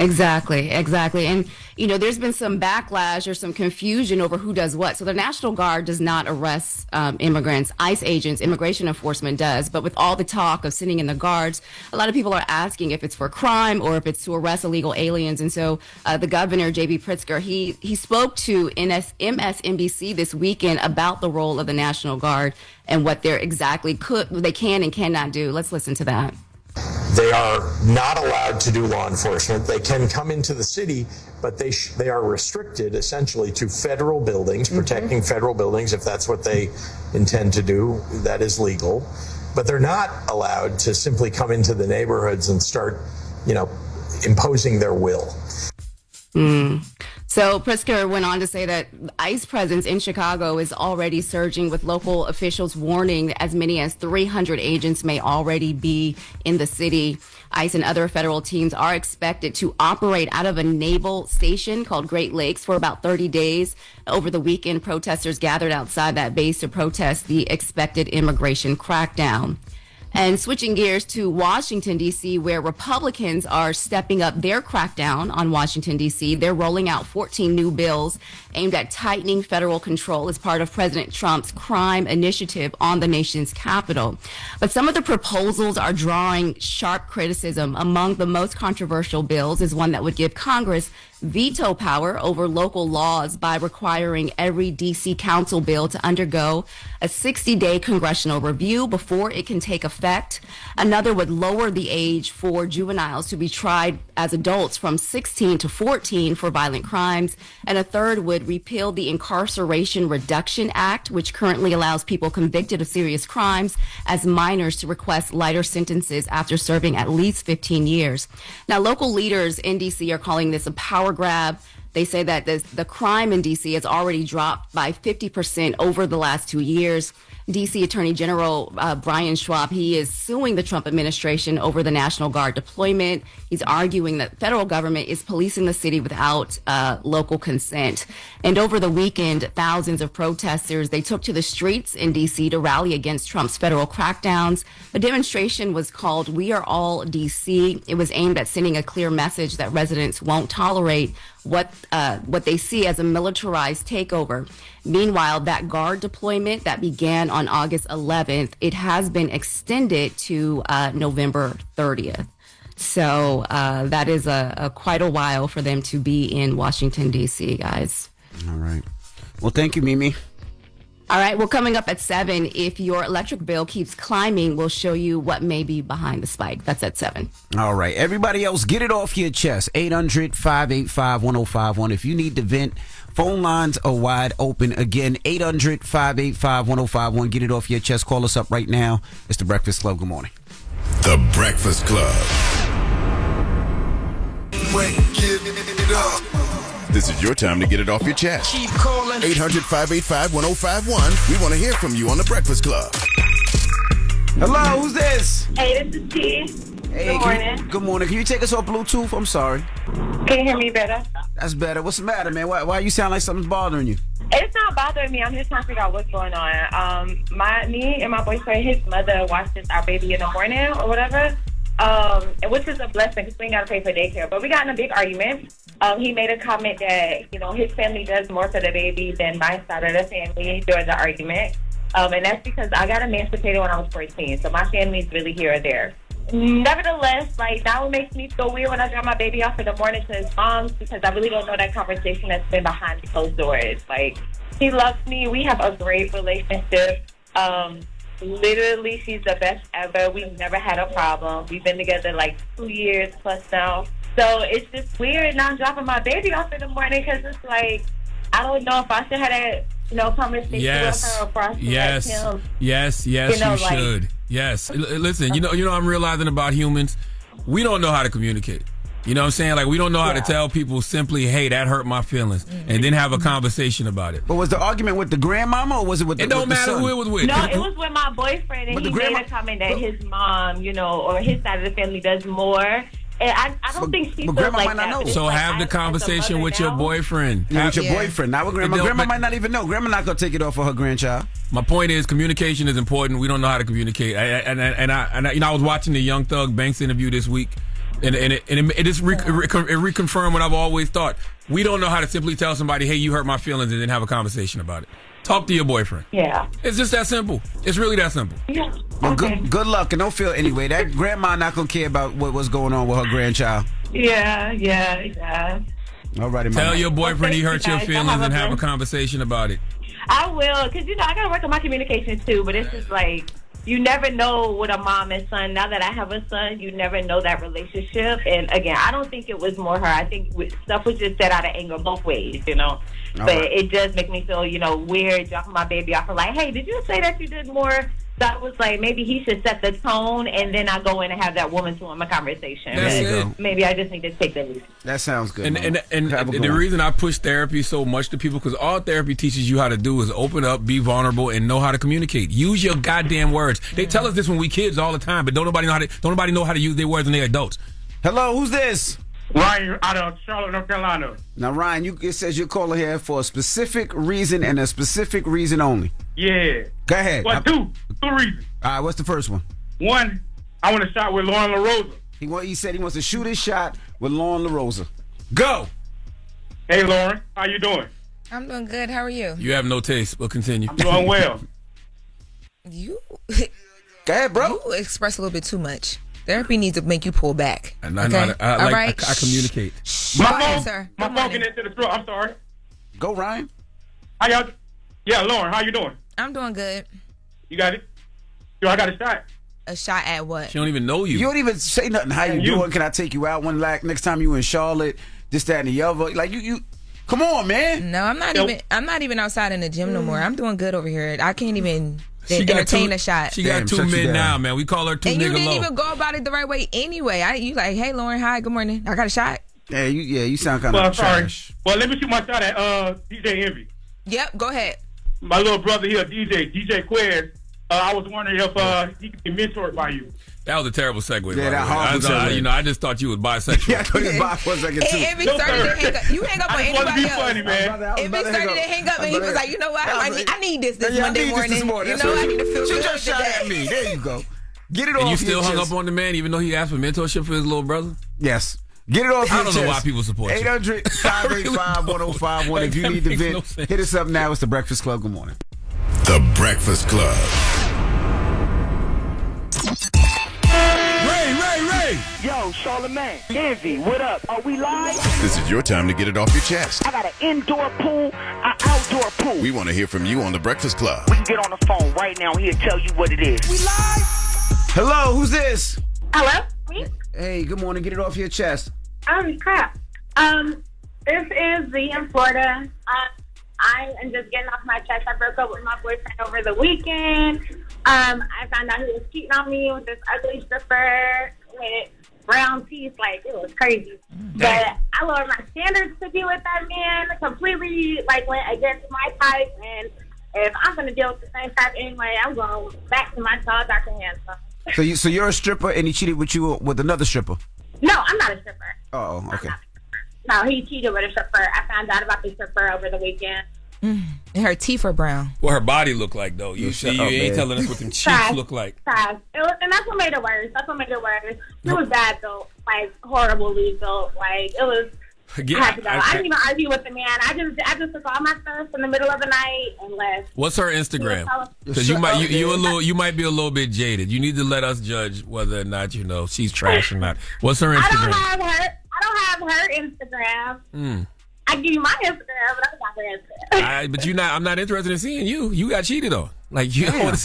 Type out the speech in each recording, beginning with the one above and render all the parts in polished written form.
Exactly. And, there's been some backlash or some confusion over who does what. So the National Guard does not arrest immigrants. ICE agents, immigration enforcement does. But with all the talk of sending in the guards, a lot of people are asking if it's for crime or if it's to arrest illegal aliens. And so the governor, J.B. Pritzker, he spoke to MSNBC this weekend about the role of the National Guard and what they can and cannot do. Let's listen to that. They are not allowed to do law enforcement. They can come into the city, but they are restricted essentially to federal buildings, protecting federal buildings. If that's what they intend to do, that is legal. But they're not allowed to simply come into the neighborhoods and start, imposing their will. So Pritzker went on to say that ICE presence in Chicago is already surging, with local officials warning that as many as 300 agents may already be in the city. ICE and other federal teams are expected to operate out of a naval station called Great Lakes for about 30 days. Over the weekend, protesters gathered outside that base to protest the expected immigration crackdown. And switching gears to Washington, D.C., where Republicans are stepping up their crackdown on Washington, D.C. They're rolling out 14 new bills aimed at tightening federal control as part of President Trump's crime initiative on the nation's capital. But some of the proposals are drawing sharp criticism. Among the most controversial bills is one that would give Congress veto power over local laws by requiring every D.C. council bill to undergo a 60-day congressional review before it can take effect. Another would lower the age for juveniles to be tried as adults from 16 to 14 for violent crimes. And a third would repeal the Incarceration Reduction Act, which currently allows people convicted of serious crimes as minors to request lighter sentences after serving at least 15 years. Now, local leaders in D.C. are calling this a power grab. They say that the crime in D.C. has already dropped by 50% over the last 2 years. D.C. Attorney General Brian Schwab, he is suing the Trump administration over the National Guard deployment. He's arguing that the federal government is policing the city without local consent. And over the weekend, thousands of protesters, they took to the streets in D.C. to rally against Trump's federal crackdowns. The demonstration was called We Are All D.C. It was aimed at sending a clear message that residents won't tolerate what they see as a militarized takeover. Meanwhile, that guard deployment that began on August 11th, it has been extended to November 30th. So that is quite a while for them to be in Washington, D.C., guys. All right. Well, thank you, Mimi. All right. Well, coming up at 7, if your electric bill keeps climbing, we'll show you what may be behind the spike. That's at 7. All right. Everybody else, get it off your chest. 800-585-1051. If you need to vent, phone lines are wide open. Again, 800-585-1051. Get it off your chest. Call us up right now. It's The Breakfast Club. Good morning. The Breakfast Club. This is your time to get it off your chest. Keep calling. 800-585-1051. We want to hear from you on The Breakfast Club. Hello, who's this? Hey, this is T. Hey, good morning. Good morning. Can you take us off Bluetooth? I'm sorry. Can you hear me better? That's better. What's the matter, man? Why you sound like something's bothering you? It's not bothering me. I'm just trying to figure out what's going on. Me and my boyfriend, his mother watches our baby in the morning or whatever, which is a blessing because we ain't got to pay for daycare. But we got in a big argument. He made a comment that, his family does more for the baby than my side of the family during the argument. And that's because I got emancipated when I was 14. So my family's really here or there. Nevertheless, now it makes me feel weird when I drop my baby off in the morning to his mom's because I really don't know that conversation that's been behind closed doors. He loves me. We have a great relationship. Literally, she's the best ever. We've never had a problem. We've been together 2 years plus now. So it's just weird now dropping my baby off in the morning because it's I don't know if I should have that, conversation with her or if I should let him. Yes, you should. Yes. Listen, I'm realizing about humans, we don't know how to communicate. You know what I'm saying? We don't know how to tell people simply, hey, that hurt my feelings, and then have a conversation about it. But was the argument with the grandmama or was it with the It don't matter who it was with. No, it was with my boyfriend, and he made a comment that his mom, or his side of the family does more. And I don't think she feels like that. So have the conversation with your boyfriend. With your boyfriend, not with grandma. Grandma might not even know. Grandma not going to take it off for her grandchild. My point is, communication is important. We don't know how to communicate. I was watching the Young Thug Banks interview this week, And it just reconfirmed what I've always thought. We don't know how to simply tell somebody, hey, you hurt my feelings, and then have a conversation about it. Talk to your boyfriend. Yeah. It's just that simple. It's really that simple. Yeah. Well, Okay. good luck, and don't feel anyway. That grandma not gonna care about what's going on with her grandchild. Yeah. All righty, Tell mama. your boyfriend he hurt your Guys, feelings and have a conversation about it. I will, because, I got to work on my communication, too, but it's just like, you never know with a mom and son. Now that I have a son, you never know that relationship. And, again, I don't think it was more her. I think stuff was just said out of anger both ways, But right. it does make me feel, weird, dropping my baby off. Like, hey, did you say that you did more? So I was like, maybe he should set the tone, and then I go in and have that woman-to-woman conversation. That's it. Maybe I just need to take the lead. That sounds good. And Have a good the one. reason I push therapy so much to people, because all therapy teaches you how to do is open up, be vulnerable, and know how to communicate. Use your goddamn words. They tell us this when we kids all the time, but don't nobody know how to use their words when they're adults. Hello, who's this? Ryan out of Charlotte, North Carolina. Now, Ryan, it says you're calling here for a specific reason and a specific reason only. Yeah. Go ahead. Well, two reasons. All right, what's the first one? One, I want to shot with Loren LoRosa. He said he wants to shoot his shot with Loren LoRosa. Go. Hey, Loren, how you doing? I'm doing good. How are you? You have no taste. We'll continue. I'm doing well. You Go ahead, bro. you express a little bit too much. Therapy needs to make you pull back. And Okay? All right. I communicate. Go My ahead, phone, sir. my Good phone morning. getting into the throat. I'm sorry. Go, Ryan. How y'all? Yeah, Loren, how you doing? I'm doing good. You got it? Yo, I got a shot. A shot at what? She don't even know you. You don't even say nothing. How you You. doing? Can I take you out one next time you in Charlotte? This, that, and the other. Like you. Come on, man. No, I'm not Nope. even. I'm not even outside in the gym no more. I'm doing good over here. I can't even She got entertain two- a shot. She Damn, got two shut you men down. now, man. We call her two And you nigga didn't low. even go about it the right way anyway. You like, hey, Lauren, hi, good morning. I got a shot. Yeah, you sound kind Well, of sorry. trash. Well, let me shoot my shot at DJ Envy. Yep, go ahead. My little brother here, DJ Quez. I was wondering if he could be mentored by you. That was a terrible segue. by the that way. horrible segue. I just thought you was bisexual. Yeah, I thought he was by for a second too. If he No, started sir. to hang up, you hang up on I just want to anybody be else. funny, man. If he started to hang up and he was like, you know what, I need this Yeah, I Monday need morning. this morning. You That's know, what I need to feel Shoot good your shot today. at me. There you go. Get it off. And you still your hung chest. up on the man even though he asked for mentorship for his little brother? Yes. Get it off I your don't chest. know why people support you. 800-585-1051. If you That need to makes vent, no sense. hit us up now. It's The Breakfast Club. Good morning. The Breakfast Club. Ray. Yo, Charlamagne, Envy, what up? Are we live? This is your time to get it off your chest. I got an indoor pool, an outdoor pool. We want to hear from you on The Breakfast Club. We can get on the phone right now. He'll tell you what it is. We live? Hello, who's this? Hello? Me? Hey, good morning. Get it off your chest. Crap. This is Z in Florida. I am just getting off my chest. I broke up with my boyfriend over the weekend. I found out he was cheating on me with this ugly stripper with brown teeth. Like, it was crazy. But I lowered my standards to be with that man. Completely, went against my type. And if I'm going to deal with the same type anyway, I'm going back to my tall, darker handsome. So you're a stripper and he cheated with you with another stripper? No, I'm not a stripper. Oh, okay. No, he cheated with a stripper. I found out about the stripper over the weekend. And her teeth are brown. What her body look like though? You shut see, up, you ain't man. telling us what them cheeks Trash. look like. Trash. And that's what made it worse. It was bad built, horribly built. It was. I had to go. I didn't even argue with the man. I just took all my stuff in the middle of the night and left. What's her Instagram? Because Shut up, you might be a little bit jaded. You need to let us judge whether or not she's trash or not. What's her I Instagram? don't have her Instagram. I give you my Instagram, but I don't have her Instagram. But I'm not interested in seeing you. You got cheated on. I want to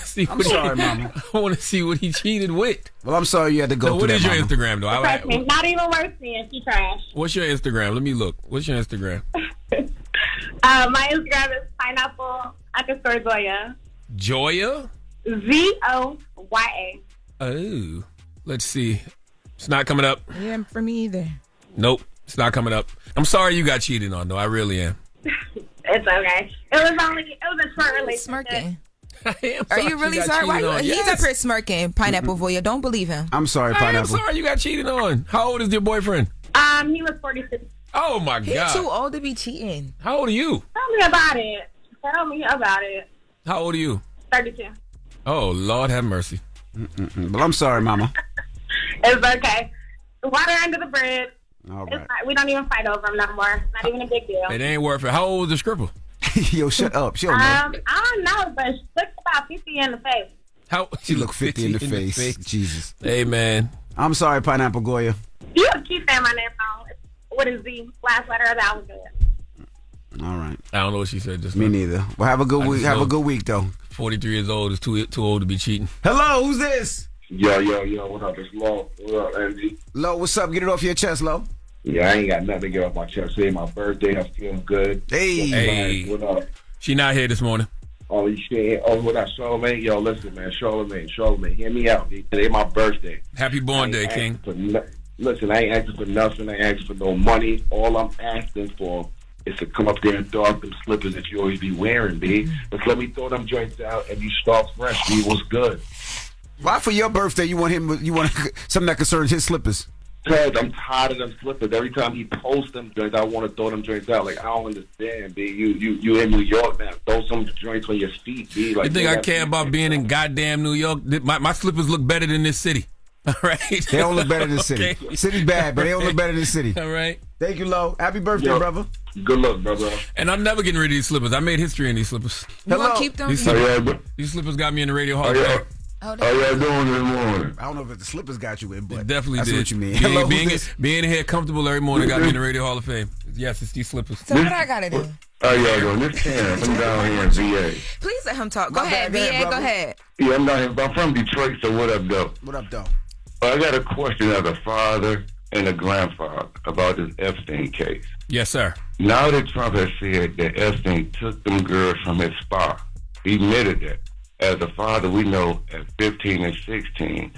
see. I'm sorry, Mama. I want to see what he cheated with. Well, I'm sorry you had to go through What that, is your Mama. Instagram though? Trust me, not even worse than she trash. What's your Instagram? Let me look. What's your Instagram? My Instagram is pineapple_Zoya. Joya? ZOYA. Oh, let's see. It's not coming up. Yeah, for me either. Nope, it's not coming up. I'm sorry you got cheated on, though. I really am. It's okay. It was a short relationship. Smirking. I am Are sorry you really got sorry? Why cheated on. He's Yes. up here smirking. Pineapple Voya. Don't believe him. I'm sorry, I am Pineapple. sorry you got cheated on. How old is your boyfriend? He was 46. Oh my He's God. too old to be cheating. How old are you? Tell me about it. How old are you? 32. Oh, Lord have mercy. Well, I'm sorry, Mama. It's okay. Water under the bridge. All It's right. not, we don't even fight over them no more. Not even a big deal. It ain't worth it. How old was the scribble? Yo, shut up. She don't know. I don't know, but she looks about 50 in the face. How She look 50 in the face. Jesus. Hey, man. I'm sorry, Pineapple Goya. You keep saying my name wrong. What is the last letter of the alphabet? All right. I don't know what she said just Me now. neither. Well, have a good I week. just Have know a good week, though. 43 years old is too old to be cheating. Hello, who's this? Yo, what up? It's Lo. What up, Andy? Lo, what's up? Get it off your chest, Lo. Yeah, I ain't got nothing to get off my chest. Today my birthday. I'm feeling good. Hey. What up? She not here this morning. Oh, you shit. Oh, what up, Charlamagne? Yo, listen, man. Charlamagne. Hear me out. Today my birthday. Happy born day, King. Listen, I ain't asking for nothing. I ain't asking for no money. All I'm asking for is to come up there and throw out them slippers that you always be wearing, B. Just let me throw them joints out and you start fresh, B. What's good? Why for your birthday you want something that concerns his slippers? Because I'm tired of them slippers. Every time he posts them joints, I want to throw them joints out. Like, I don't understand, B. You in New York now. Throw some joints on your feet, B. Like, You think I care about being in goddamn New York? My slippers look better than this city. All right? They don't look better than the city. Okay. City's bad, but they don't look better than the city. All right. Thank you, Lo. Happy birthday, Yo. brother. Good luck, brother. And I'm never getting rid of these slippers. I made history in these slippers. You want to keep them? These slippers got me in the radio hall. How y'all doing this morning? I don't know if the slippers got you in, but It definitely that's did. what you mean. Hello, who's this? Being here comfortable every morning got me in the Radio Hall of Fame. Yes, it's these slippers. So what I gotta do? How y'all doing? This Cam. I'm down here in VA. Please let him talk. Go My ahead, bad, VA. Go brother. ahead. Yeah, I'm down here. I'm from Detroit, so what up, though? What up, though? I got a question as a father and a grandfather about this Epstein case. Yes, sir. Now that Trump has said that Epstein took them girls from his spa, he admitted that. As a father, we know at 15 and 16,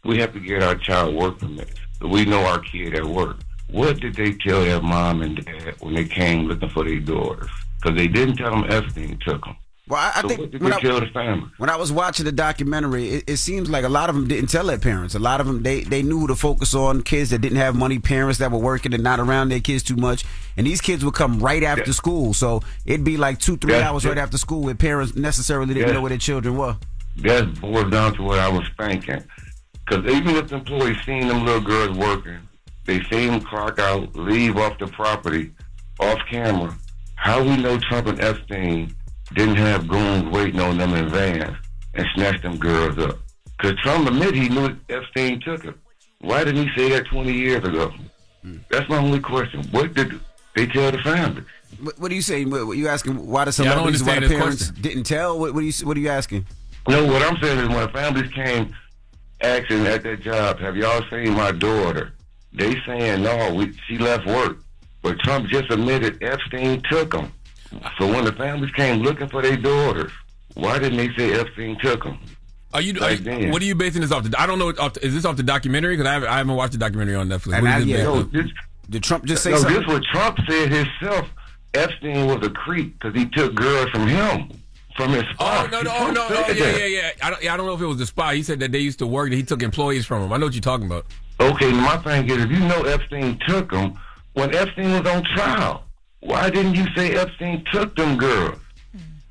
we have to get our child work permits. So we know our kid at work. What did they tell their mom and dad when they came looking for their daughters? Because they didn't tell them Epstein took them. Well, I So think what did they tell the family? when I was watching the documentary, it seems like a lot of them didn't tell their parents. A lot of them, they knew who to focus on, kids that didn't have money, parents that were working and not around their kids too much. And these kids would come right after school. So it'd be like 2-3 hours right after school where parents necessarily didn't know where their children were. That boils down to what I was thinking. Because even if the employees seen them little girls working, they seen them clock out, leave off the property, off camera, how we know Trump and Epstein didn't have goons waiting on them in vans and snatch them girls up? Because Trump admitted he knew Epstein took her. Why didn't he say that 20 years ago? That's my only question. What did they tell the family? What do you say? What you asking? Why the Yeah, I don't celebrities, why the understand his parents question. didn't tell? What are you asking? No, what I'm saying is when families came asking at their job, have y'all seen my daughter? They saying, no, she left work. But Trump just admitted Epstein took them. So when the families came looking for their daughters, why didn't they say Epstein took them? What are you basing this off? I don't know. Is this off the documentary? Because I haven't watched the documentary on Netflix. What is it based on? Did Trump just say No, something? this what Trump said himself. Epstein was a creep because he took girls from him, from his spot. Oh, no. Yeah. I don't know if it was the spy. He said that they used to work, that he took employees from him. I know what you're talking about. Okay, my thing is, if you know Epstein took them, when Epstein was on trial, why didn't you say Epstein took them girls?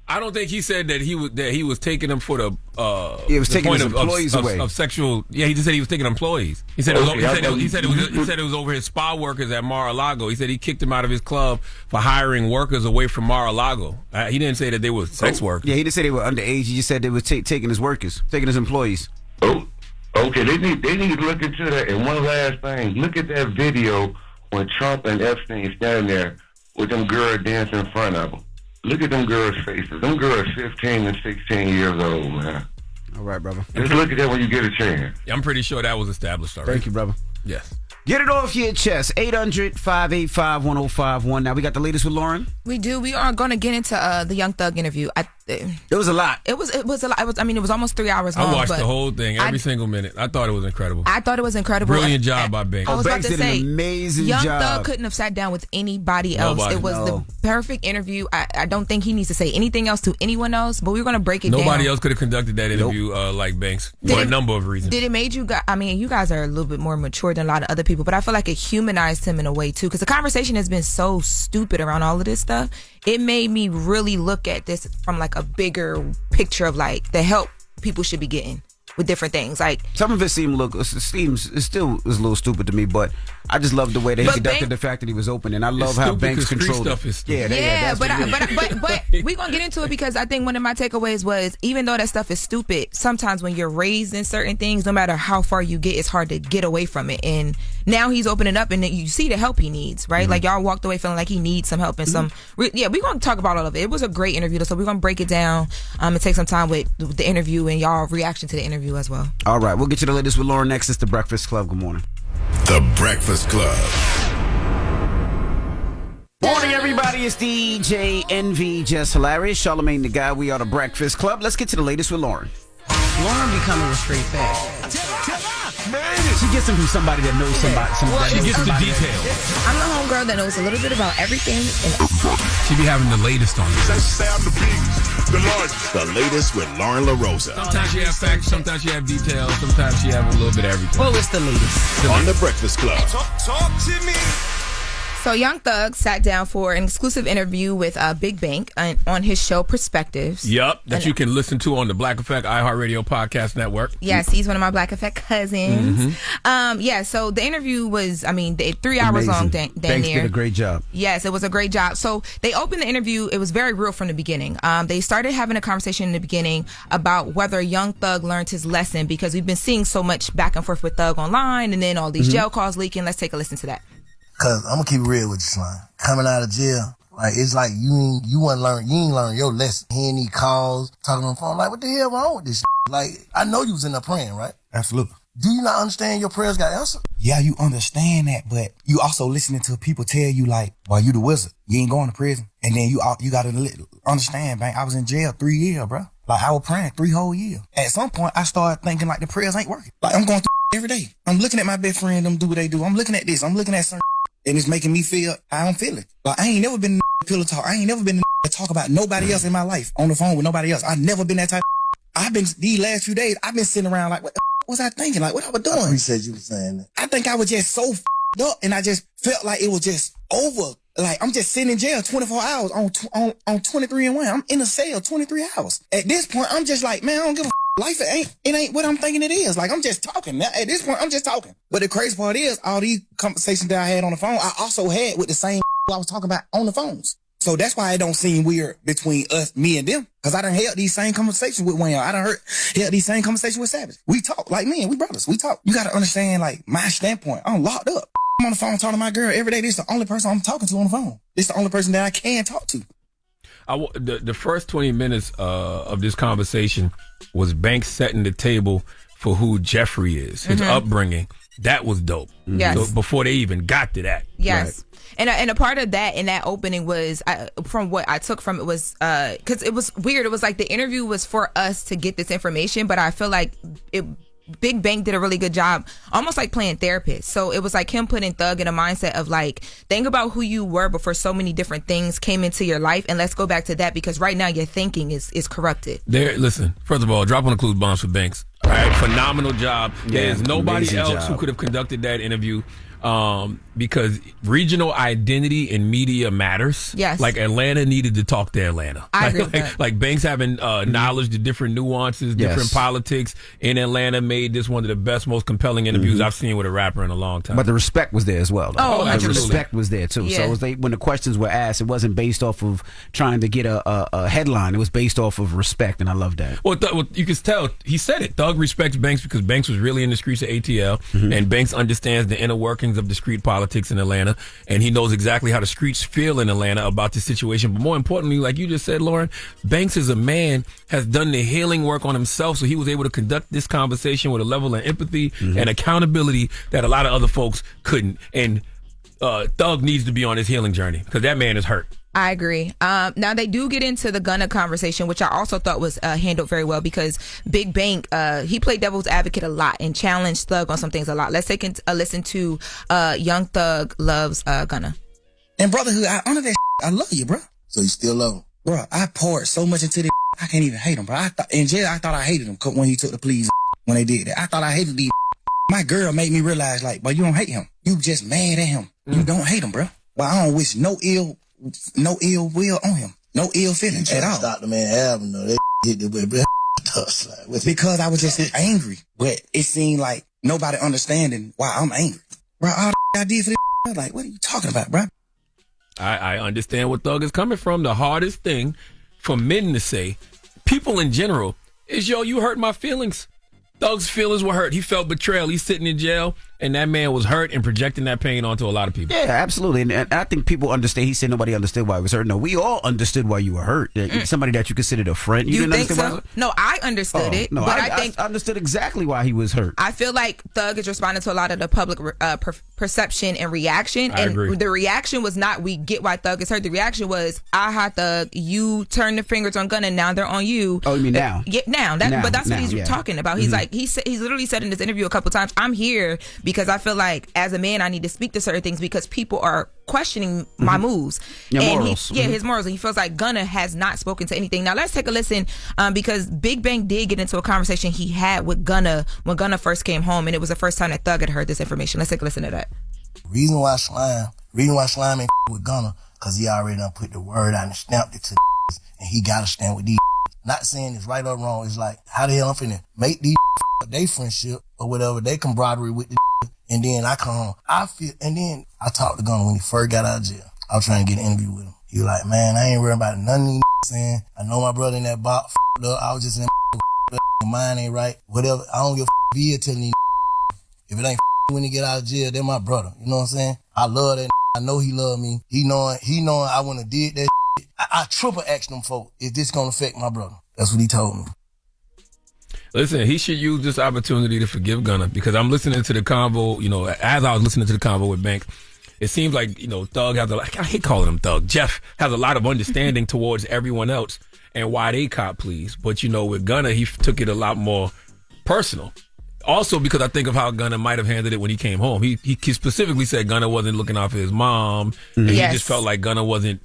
I don't think he said that he was taking them for the He was taking point his employees away. of sexual. Yeah, he just said he was taking employees. He said he said it was over his spa workers at Mar-a-Lago. He said he kicked them out of his club for hiring workers away from Mar-a-Lago. He didn't say that they were sex workers. Yeah, he didn't say they were underage. He just said they were taking his workers, taking his employees. Oh, okay. They need to look into that. And one last thing, look at that video when Trump and Epstein standing there with them girls dancing in front of them. Look at them girls' faces. Them girls 15 and 16 years old, man. All right, brother. Just look at that when you get a chance. Yeah, I'm pretty sure that was established already. Thank you, brother. Yes. Get it off your chest. 800-585-1051. Now, we got the latest with Loren. We do. We are going to get into the Young Thug interview. It was a lot. It was a lot. It was almost 3 hours long. I watched but the whole thing, every single minute. I thought it was incredible. I thought it was incredible. Brilliant job by Banks. I was about Banks to did say, an amazing Young job. Thug couldn't have sat down with anybody else. Nobody. It was the perfect interview. I don't think he needs to say anything else to anyone else, but we're going to break it down. Nobody else could have conducted that interview like Banks for a number of reasons. Did it made you guys, you guys are a little bit more mature than a lot of other people, but I feel like it humanized him in a way too, because the conversation has been so stupid around all of this stuff. It made me really look at this from like a bigger picture of like the help people should be getting. with different things. Like some of it still is a little stupid to me, but I just love the way they conducted the fact that he was open, and I love how Banks controlled stuff it. Is stupid. But we gonna get into it because I think one of my takeaways was even though that stuff is stupid, sometimes when you're raised in certain things, no matter how far you get, it's hard to get away from it. And now he's opening up, and you see the help he needs, right? Like y'all walked away feeling like he needs some help and some. We're gonna talk about all of it. It was a great interview, so we're gonna break it down and take some time with the interview and y'all reaction to the interview as well. All right, we'll get you the latest with Loren next. It's The Breakfast Club. Good morning. The Breakfast Club. Morning, everybody. It's DJ NV, Jess Hilarious, Charlamagne the Guy. We are The Breakfast Club. Let's get to the latest with Loren. Loren becoming a straight fact. She gets them from somebody that knows somebody. She gets the details. I'm the homegirl that knows a little bit about everything. She be having the latest on this. The latest with Loren LoRosa. Sometimes she have facts, sometimes she have details, sometimes she have a little bit of everything. Well, it's the latest. On The Breakfast Club. Talk to me. So Young Thug sat down for an exclusive interview with Big Bank on his show Perspectives. Yep, that you can listen to on the Black Effect iHeartRadio podcast network. Yes, he's one of my Black Effect cousins. So the interview was, 3 hours long. Banks did a great job. Yes, it was a great job. So they opened the interview. It was very real from the beginning. They started having a conversation in the beginning about whether Young Thug learned his lesson because we've been seeing so much back and forth with Thug online and then all these jail calls leaking. Let's take a listen to that. Cause I'm gonna keep it real with you, Slime. Coming out of jail, like it's like you ain't learn your lesson. Hearing these calls, talking on the phone, like what the hell wrong with this shit? Like I know you was in there praying, right? Absolutely. Do you not understand your prayers got answered? Yeah, you understand that, but you also listening to people tell you like, well, you the wizard. You ain't going to prison. And then you gotta understand, man, I was in jail 3 years, bro. Like I was praying 3 whole years. At some point, I started thinking like the prayers ain't working. Like I'm going through every day. I'm looking at my best friend, them do what they do. I'm looking at this. I'm looking at certain and it's making me feel how I'm feeling. Like I ain't never been pillow talk. I ain't never been to talk about nobody else in my life on the phone with nobody else. I never been that type. I've been these last few days. I've been sitting around like, what the was I thinking? Like what I was doing? I appreciate you saying that. I think I was just so up, and I just felt like it was just over. Like I'm just sitting in jail 24 hours on 23 and 1. I'm in a cell 23 hours. At this point, I'm just like, man, I don't give a life. It ain't what I'm thinking it is. Like I'm just talking. Now, at this point, I'm just talking. But the crazy part is, all these conversations that I had on the phone, I also had with the same I was talking about on the phones. So that's why it don't seem weird between us, me and them. Cause I done held these same conversations with Wayne. I done held these same conversations with Savage. We talk like men, we brothers. We talk. You gotta understand like my standpoint. I'm locked up. I'm on the phone talking to my girl every day. This is the only person I'm talking to on the phone. This is the only person that I can talk to. The first 20 minutes of this conversation was Banks setting the table for who Jeffrey is, his upbringing. That was dope. Yes. So before they even got to that. Yes. Right. And a part of that in that opening was, from what I took from it was, because it was weird. It was like the interview was for us to get this information, but I feel like Big Bank did a really good job, almost like playing therapist. So it was like him putting Thug in a mindset of like, think about who you were before so many different things came into your life, and let's go back to that because right now your thinking is corrupted. Listen, first of all, drop on the clues bombs for Banks. All right, phenomenal job. There's nobody else who could have conducted that interview. Because regional identity in media matters. Yes. Like Atlanta needed to talk to Atlanta. I agree with that. Like Banks having knowledge of different nuances, different politics in Atlanta made this one of the best, most compelling interviews I've seen with a rapper in a long time. But the respect was there as well. Though. The respect was there too. Yeah. So when the questions were asked, it wasn't based off of trying to get a headline. It was based off of respect, and I love that. Well, you can tell he said it. Thug respects Banks because Banks was really in the streets of ATL, and Banks understands the inner workings of the street politics in Atlanta, and he knows exactly how the streets feel in Atlanta about the situation. But more importantly, like you just said, Loren, Banks as a man has done the healing work on himself, so he was able to conduct this conversation with a level of empathy and accountability that a lot of other folks couldn't. And Thug needs to be on his healing journey because that man is hurt. I agree. Now they do get into the Gunna conversation, which I also thought was handled very well because Big Bank, he played devil's advocate a lot and challenged Thug on some things a lot. Let's take a listen to Young Thug loves Gunna. And brotherhood, I honor that. I love you, bro. So you still love him? Bro, I poured so much into this. I can't even hate him, bro. In jail, I thought I hated him when he took the pleas when they did that. I thought I hated these. My girl made me realize, like, but you don't hate him. You just mad at him. You don't hate him, bro. Well, I don't wish no ill will on him. No ill feelings at all. Stop the man album though. That hit the way, bro. Because I was just angry. But it seemed like nobody understanding why I'm angry. Bro, all the I did for this, like, what are you talking about, bro? I understand where Thug is coming from. The hardest thing for men to say, people in general, is, yo, you hurt my feelings. Thug's feelings were hurt. He felt betrayal. He's sitting in jail, and that man was hurt and projecting that pain onto a lot of people. Yeah, absolutely. And I think people understand. He said nobody understood why he was hurt. No, we all understood why you were hurt. Somebody that you considered a friend. You didn't think understand so? why? No, I understood it. No, but I think I understood exactly why he was hurt. I feel like Thug is responding to a lot of the public perception and reaction. I agree. The reaction was not, we get why Thug is hurt. The reaction was, aha, Thug, you turned the fingers on Gunna, and now they're on you. Oh, you mean now? Yeah, now. But that's what he's talking about. He's like, he's literally said in this interview a couple times, I'm here because I feel like as a man I need to speak to certain things because people are questioning my moves. Your and morals. His morals. And he feels like Gunna has not spoken to anything. Now let's take a listen because Big Bang did get into a conversation he had with Gunna when Gunna first came home, and it was the first time that Thug had heard this information. Let's take a listen to that. Reason why Slime ain't with Gunna, because he already done put the word out and stamped it to and he gotta stand with these. Not saying it's right or wrong. It's like, how the hell I'm finna make these they friendship or whatever, they camaraderie with the and then I come home. And then I talked to Gunna when he first got out of jail. I was trying to get an interview with him. He was like, man, I ain't worried about none of these saying. I know my brother in that box up. I was just in that mine ain't right. Whatever. I don't give a via telling these. If it ain't when he get out of jail, they're my brother. You know what I'm saying? I love that. I know he love me. He knowing I wouldn't have did that. I triple asked them folk, is this gonna affect my brother? That's what he told me. Listen, he should use this opportunity to forgive Gunna because I'm listening to the convo, as I was listening to the convo with Banks, it seems like, Thug has I hate calling him Thug. Jeff has a lot of understanding towards everyone else and why they cop pleas. But, with Gunna, he took it a lot more personal. Also, because I think of how Gunna might have handled it when he came home. He specifically said Gunna wasn't looking out for his mom. And he just felt like Gunna wasn't,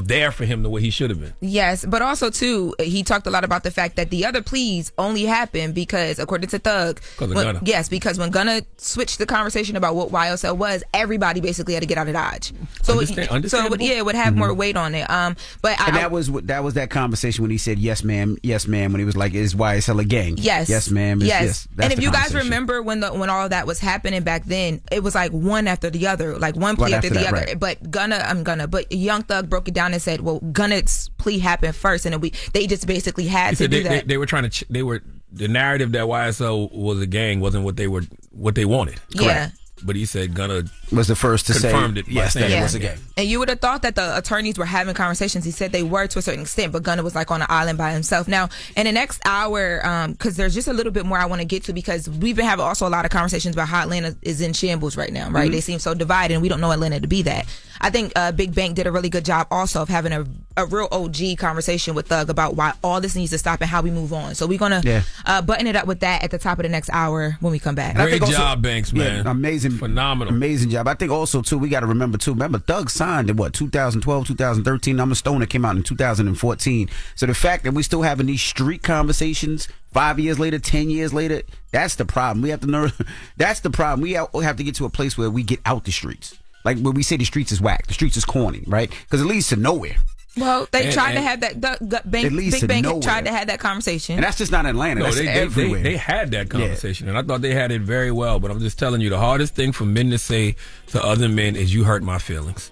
there for him the way he should have been. Yes, but also, too, he talked a lot about the fact that the other pleas only happened because, according to Thug, because when Gunna switched the conversation about what YSL was, everybody basically had to get out of Dodge. So it would have more weight on it. That was that conversation when he said, yes, ma'am, when he was like, is YSL a gang? Yes. Ma'am. Yes. And if you guys remember when all of that was happening back then, it was like one after the other, like one plea after the other. Right. But Young Thug broke it down and said, well, Gunna's plea happened first, and they just basically had to do that. They were trying to. The narrative that YSL was a gang wasn't what they wanted. Yeah. Correct. But he said Gunna was the first to confirmed say it. Yes, that it was a gang. And you would have thought that the attorneys were having conversations. He said they were to a certain extent, but Gunna was like on an island by himself. Now, in the next hour, because there's just a little bit more I want to get to, because we've been having also a lot of conversations about how Atlanta is in shambles right now, right? Mm-hmm. They seem so divided, and we don't know Atlanta to be that. I think Big Bank did a really good job also of having a real OG conversation with Thug about why all this needs to stop and how we move on. So we're going to button it up with that at the top of the next hour when we come back. Great job, Banks, man. Yeah, amazing. Phenomenal. Amazing job. I think also, too, we got to remember, Thug signed in 2012, 2013. I'm a Stoner came out in 2014. So the fact that we still having these street conversations 5 years later, 10 years later, that's the problem. We have to that's the problem. We have to get to a place where we get out the streets. Like when we say the streets is whack, the streets is corny, right? Because it leads to nowhere. Well, they tried to have that. Big Bank tried to have that conversation, and that's just not Atlanta. No, that's everywhere. They had that conversation, and I thought they had it very well. But I'm just telling you, the hardest thing for men to say to other men is, "You hurt my feelings."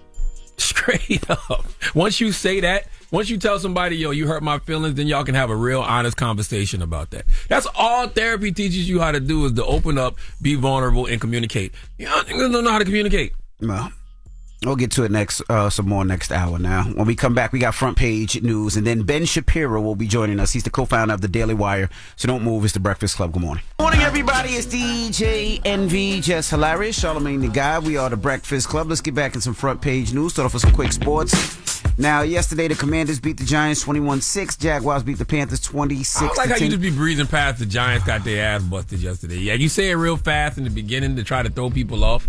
Straight up. Once you say that, once you tell somebody, "Yo, you hurt my feelings," then y'all can have a real honest conversation about that. That's all therapy teaches you how to do, is to open up, be vulnerable, and communicate. You don't know how to communicate. Well, we'll get to it some more next hour now. When we come back, we got front page news, and then Ben Shapiro will be joining us. He's the co-founder of the Daily Wire. So don't move. It's the Breakfast Club. Good morning. Morning, everybody. It's DJ NV, Jess Hilarious, Charlamagne the Guy. We are the Breakfast Club. Let's get back in some front page news. Start off with some quick sports. Now, yesterday, the Commanders beat the Giants 21-6. Jaguars beat the Panthers 26-10. I don't like how you just be breezing past the Giants got their ass busted yesterday. Yeah, you say it real fast in the beginning to try to throw people off.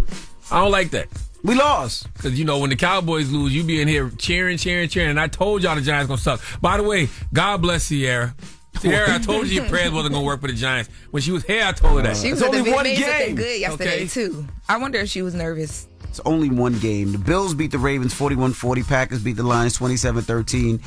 I don't like that. We lost. Because, when the Cowboys lose, you be in here cheering. And I told y'all the Giants going to suck. By the way, God bless Sierra. Sierra, I told you your prayers wasn't going to work for the Giants. When she was here, I told her that. She was only one game. Good yesterday, too. I wonder if she was nervous. It's only one game. The Bills beat the Ravens 41-40. Packers beat the Lions 27-13.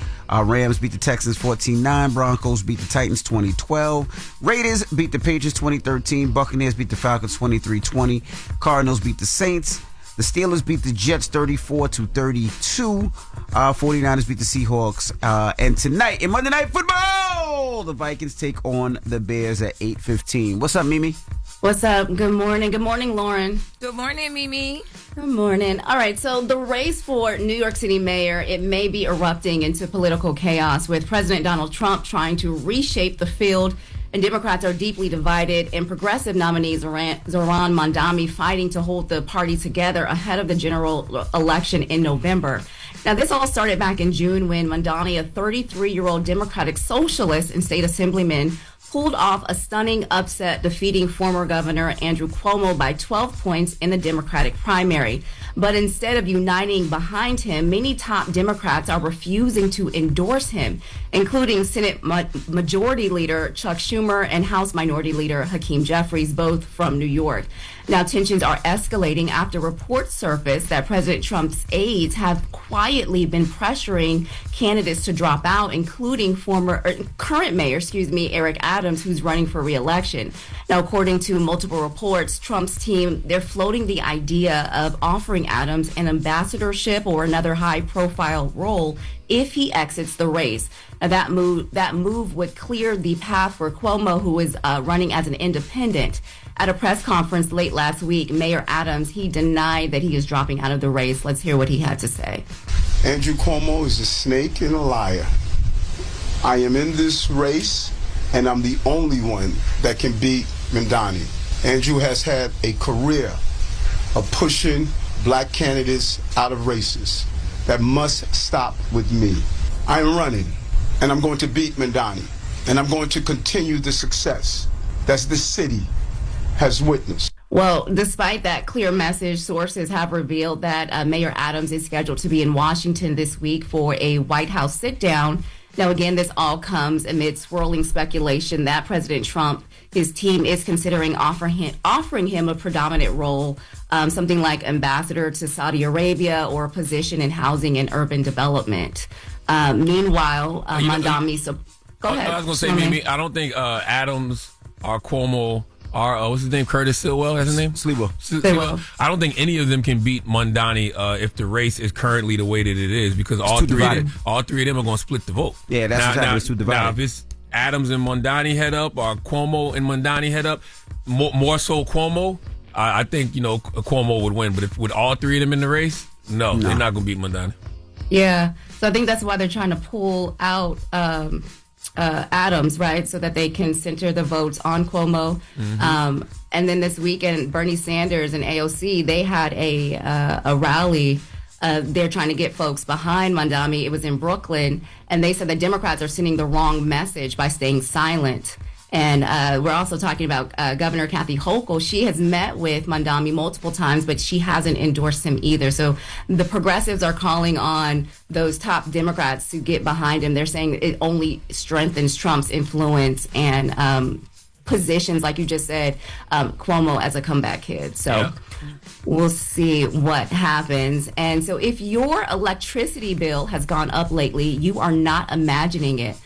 Rams beat the Texans 14-9. Broncos beat the Titans 20-12. Raiders beat the Patriots 20-13. Buccaneers beat the Falcons 23-20. Cardinals beat the Saints. The Steelers beat the Jets 34-32. 49ers beat the Seahawks. And tonight in Monday Night Football, the Vikings take on the Bears at 8:15. What's up, Mimi? What's up? Good morning. Good morning, Lauren. Good morning, Mimi. Good morning. All right, so the race for New York City mayor, it may be erupting into political chaos with President Donald Trump trying to reshape the field, and Democrats are deeply divided, and progressive nominee Zoran Mondani fighting to hold the party together ahead of the general election in November. Now, this all started back in June when Mondani, a 33-year-old Democratic socialist and state assemblyman, pulled off a stunning upset, defeating former Governor Andrew Cuomo by 12 points in the Democratic primary. But instead of uniting behind him, many top Democrats are refusing to endorse him, including Senate Majority Leader Chuck Schumer and House Minority Leader Hakeem Jeffries, both from New York. Now, tensions are escalating after reports surfaced that President Trump's aides have quietly been pressuring candidates to drop out, including current mayor, Eric Adams, who's running for re-election. Now, according to multiple reports, Trump's team, they're floating the idea of offering Adams an ambassadorship or another high-profile role if he exits the race. Now, that move would clear the path for Cuomo, who is running as an independent. At a press conference late last week, Mayor Adams, he denied that he is dropping out of the race. Let's hear what he had to say. Andrew Cuomo is a snake and a liar. I am in this race, and I'm the only one that can beat Mondani. Andrew has had a career of pushing black candidates out of races. That must stop with me. I am running, and I'm going to beat Mondani, and I'm going to continue the success that this city has witnessed. Well, despite that clear message, sources have revealed that Mayor Adams is scheduled to be in Washington this week for a White House sit-down. Now, again, this all comes amid swirling speculation that President Trump, his team, is considering offering him a predominant role, something like ambassador to Saudi Arabia or a position in housing and urban development. Meanwhile, Mondani... Go ahead. I was going to say, Mimi, I don't think Adams or Cuomo... what's his name? Curtis Stilwell, that's his name? Stilwell. I don't think any of them can beat Mondani if the race is currently the way that it is, because all three of them are going to split the vote. Yeah, that's exactly. It's too divided. Now, if it's Adams and Mondani head up, or Cuomo and Mondani head up, more so Cuomo, I think Cuomo would win. But if with all three of them in the race, no. They're not going to beat Mondani. Yeah, so I think that's why they're trying to pull out Adams, right, so that they can center the votes on Cuomo. Mm-hmm. And then this weekend, Bernie Sanders and AOC, they had a rally. They're trying to get folks behind Mondani. It was in Brooklyn, and they said that Democrats are sending the wrong message by staying silent. And we're also talking about Governor Kathy Hochul. She has met with Mondani multiple times, but she hasn't endorsed him either. So the progressives are calling on those top Democrats to get behind him. They're saying it only strengthens Trump's influence and positions, like you just said, Cuomo as a comeback kid. So we'll see what happens. And so if your electricity bill has gone up lately, you are not imagining it.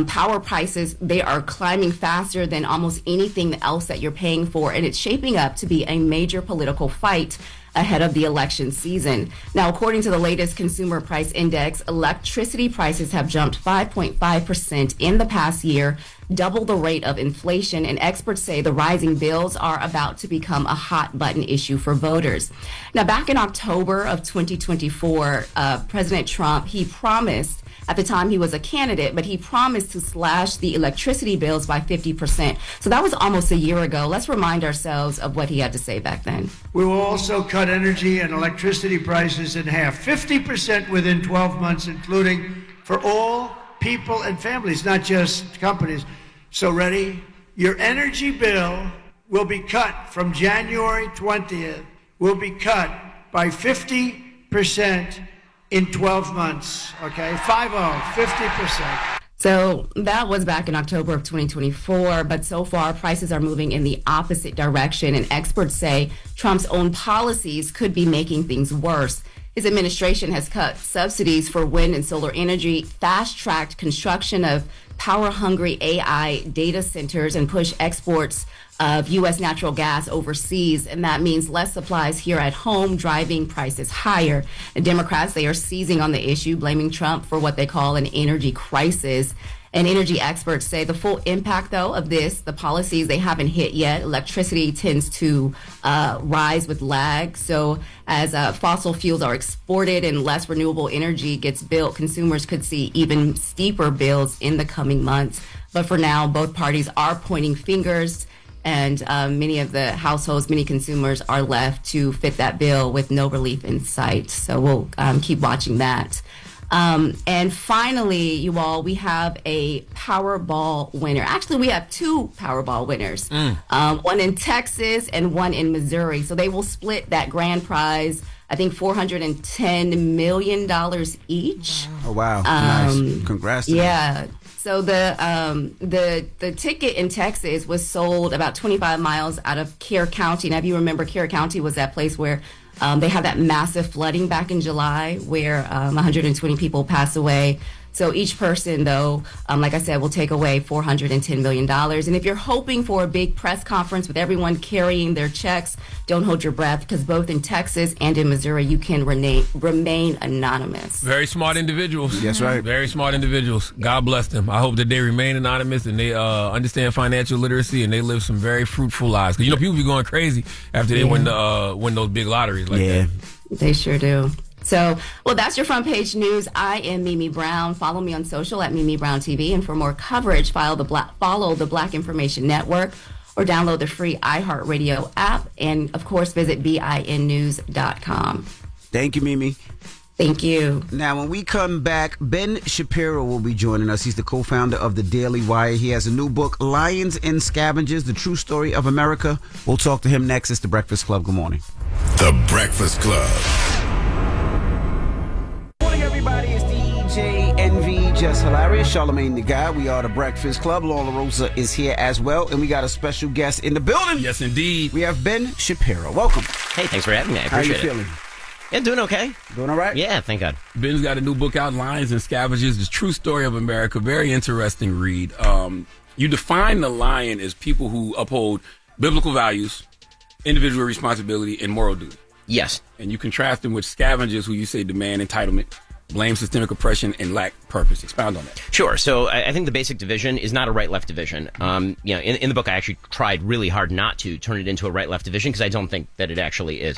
Power prices, they are climbing faster than almost anything else that you're paying for, and it's shaping up to be a major political fight ahead of the election season. Now, according to the latest Consumer Price Index, electricity prices have jumped 5.5% in the past year, double the rate of inflation, and experts say the rising bills are about to become a hot button issue for voters. Now, back in October of 2024, President Trump, he promised, at the time he was a candidate, but he promised to slash the electricity bills by 50%. So that was almost a year ago. Let's remind ourselves of what he had to say back then. We will also cut energy and electricity prices in half, 50% within 12 months, including for all people and families, not just companies. So ready? Your energy bill will be cut from January 20th, will be cut by 50% in 12 months, okay? 50%. So that was back in October of 2024, but so far prices are moving in the opposite direction, and experts say Trump's own policies could be making things worse. His administration has cut subsidies for wind and solar energy, fast-tracked construction of power-hungry AI data centers, and pushed exports of U.S. natural gas overseas, and that means less supplies here at home, driving prices higher. The Democrats, they are seizing on the issue, blaming Trump for what they call an energy crisis. And energy experts say the full impact, though, of the policies, they haven't hit yet. Electricity tends to rise with lag. So as fossil fuels are exported and less renewable energy gets built, consumers could see even steeper bills in the coming months. But for now, both parties are pointing fingers, and many of the households, many consumers are left to fit that bill with no relief in sight. So we'll keep watching that. And finally, you all, we have a Powerball winner. Actually, we have two Powerball winners, one in Texas and one in Missouri. So they will split that grand prize, I think $410 million each. Oh, wow. Nice. Congrats to them. Yeah. So the ticket in Texas was sold about 25 miles out of Kerr County. Now, if you remember, Kerr County was that place where they had that massive flooding back in July where 120 people passed away. So each person, though, like I said, will take away $410 million. And if you're hoping for a big press conference with everyone carrying their checks, don't hold your breath, because both in Texas and in Missouri, you can remain anonymous. Very smart individuals. That's right. Very smart individuals. God bless them. I hope that they remain anonymous and they understand financial literacy and they live some very fruitful lives. Because, people be going crazy after they win those big lotteries like that. They sure do. So, well, that's your front page news. I am Mimi Brown. Follow me on social at Mimi Brown TV. And for more coverage, follow the Black Information Network or download the free iHeartRadio app. And, of course, visit BINnews.com. Thank you, Mimi. Thank you. Now, when we come back, Ben Shapiro will be joining us. He's the co-founder of The Daily Wire. He has a new book, Lions and Scavengers, The True Story of America. We'll talk to him next. It's The Breakfast Club. Good morning. The Breakfast Club. Everybody, it's DJ NV, Jess Hilarious, Charlamagne the Guy. We are the Breakfast Club. Loren LoRosa is here as well, and we got a special guest in the building. Yes, indeed. We have Ben Shapiro. Welcome. Hey, thanks for having me. I appreciate it. How you feeling? Yeah, doing okay. Doing all right? Yeah, thank God. Ben's got a new book out, Lions and Scavengers, The True Story of America. Very interesting read. You define the lion as people who uphold biblical values, individual responsibility, and moral duty. Yes. And you contrast them with scavengers who you say demand entitlement, blame systemic oppression, and lack purpose. Expound on that. Sure. So I think the basic division is not a right-left division. In the book, I actually tried really hard not to turn it into a right-left division because I don't think that it actually is.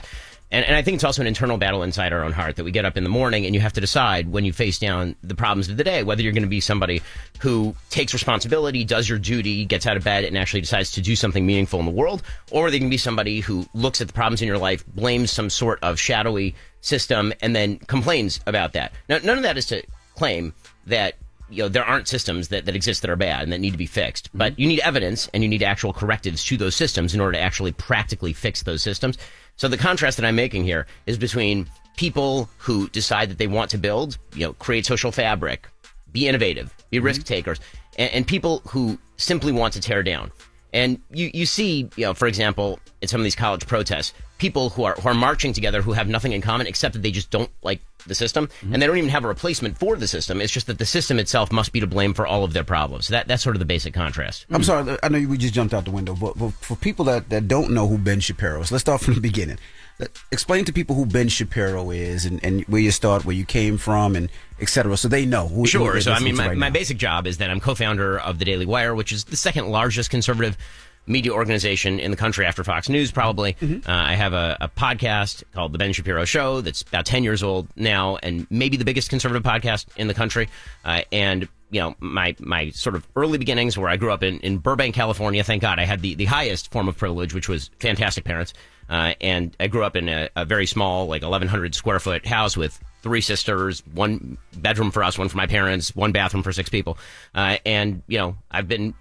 And I think it's also an internal battle inside our own heart that we get up in the morning and you have to decide when you face down the problems of the day, whether you're going to be somebody who takes responsibility, does your duty, gets out of bed, and actually decides to do something meaningful in the world, or they can be somebody who looks at the problems in your life, blames some sort of shadowy system, and then complains about that. Now, none of that is to claim that there aren't systems that exist that are bad and that need to be fixed. But you need evidence and you need actual correctives to those systems in order to actually practically fix those systems. So the contrast that I'm making here is between people who decide that they want to build, create social fabric, be innovative, be risk takers, and people who simply want to tear down. And you see, for example, in some of these college protests, people who are marching together who have nothing in common except that they just don't like the system, and they don't even have a replacement for the system. It's just that the system itself must be to blame for all of their problems. That's sort of the basic contrast. I'm sorry, I know we just jumped out the window, but for people that don't know who Ben Shapiro is, let's start from the beginning. Explain to people who Ben Shapiro is and where you start, where you came from, and et cetera, so they know who. Sure. So, my basic job is that I'm co-founder of The Daily Wire, which is the second largest conservative media organization in the country after Fox News, probably. I have a podcast called The Ben Shapiro Show that's about 10 years old now and maybe the biggest conservative podcast in the country. And my sort of early beginnings where I grew up in Burbank, California. Thank God I had the highest form of privilege, which was fantastic parents. And I grew up in a very small, 1,100 square foot house with 3 sisters, 1 bedroom for us, 1 for my parents, 1 bathroom for 6 people. And I've been,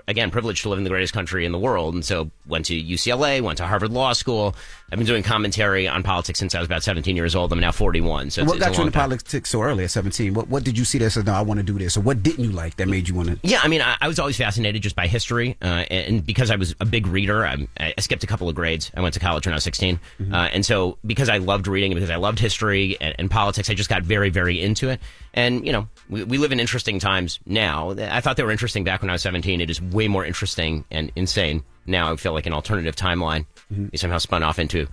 again, privileged to live in the greatest country in the world. And so went to UCLA, went to Harvard Law School, I've been doing commentary on politics since I was about 17 years old. I'm now 41. So what it's got a you long into time. politics so early at 17? What did you see that said, no, I want to do this? Or what didn't you like that made you want to? Yeah, I mean, I was always fascinated just by history, and because I was a big reader, I skipped a couple of grades. I went to college when I was 16, and so because I loved reading, because I loved history and politics, I just got very, very into it. And you know, we live in interesting times now. I thought they were interesting back when I was 17. It is way more interesting and insane now. I feel like an alternative timeline. He somehow spun off into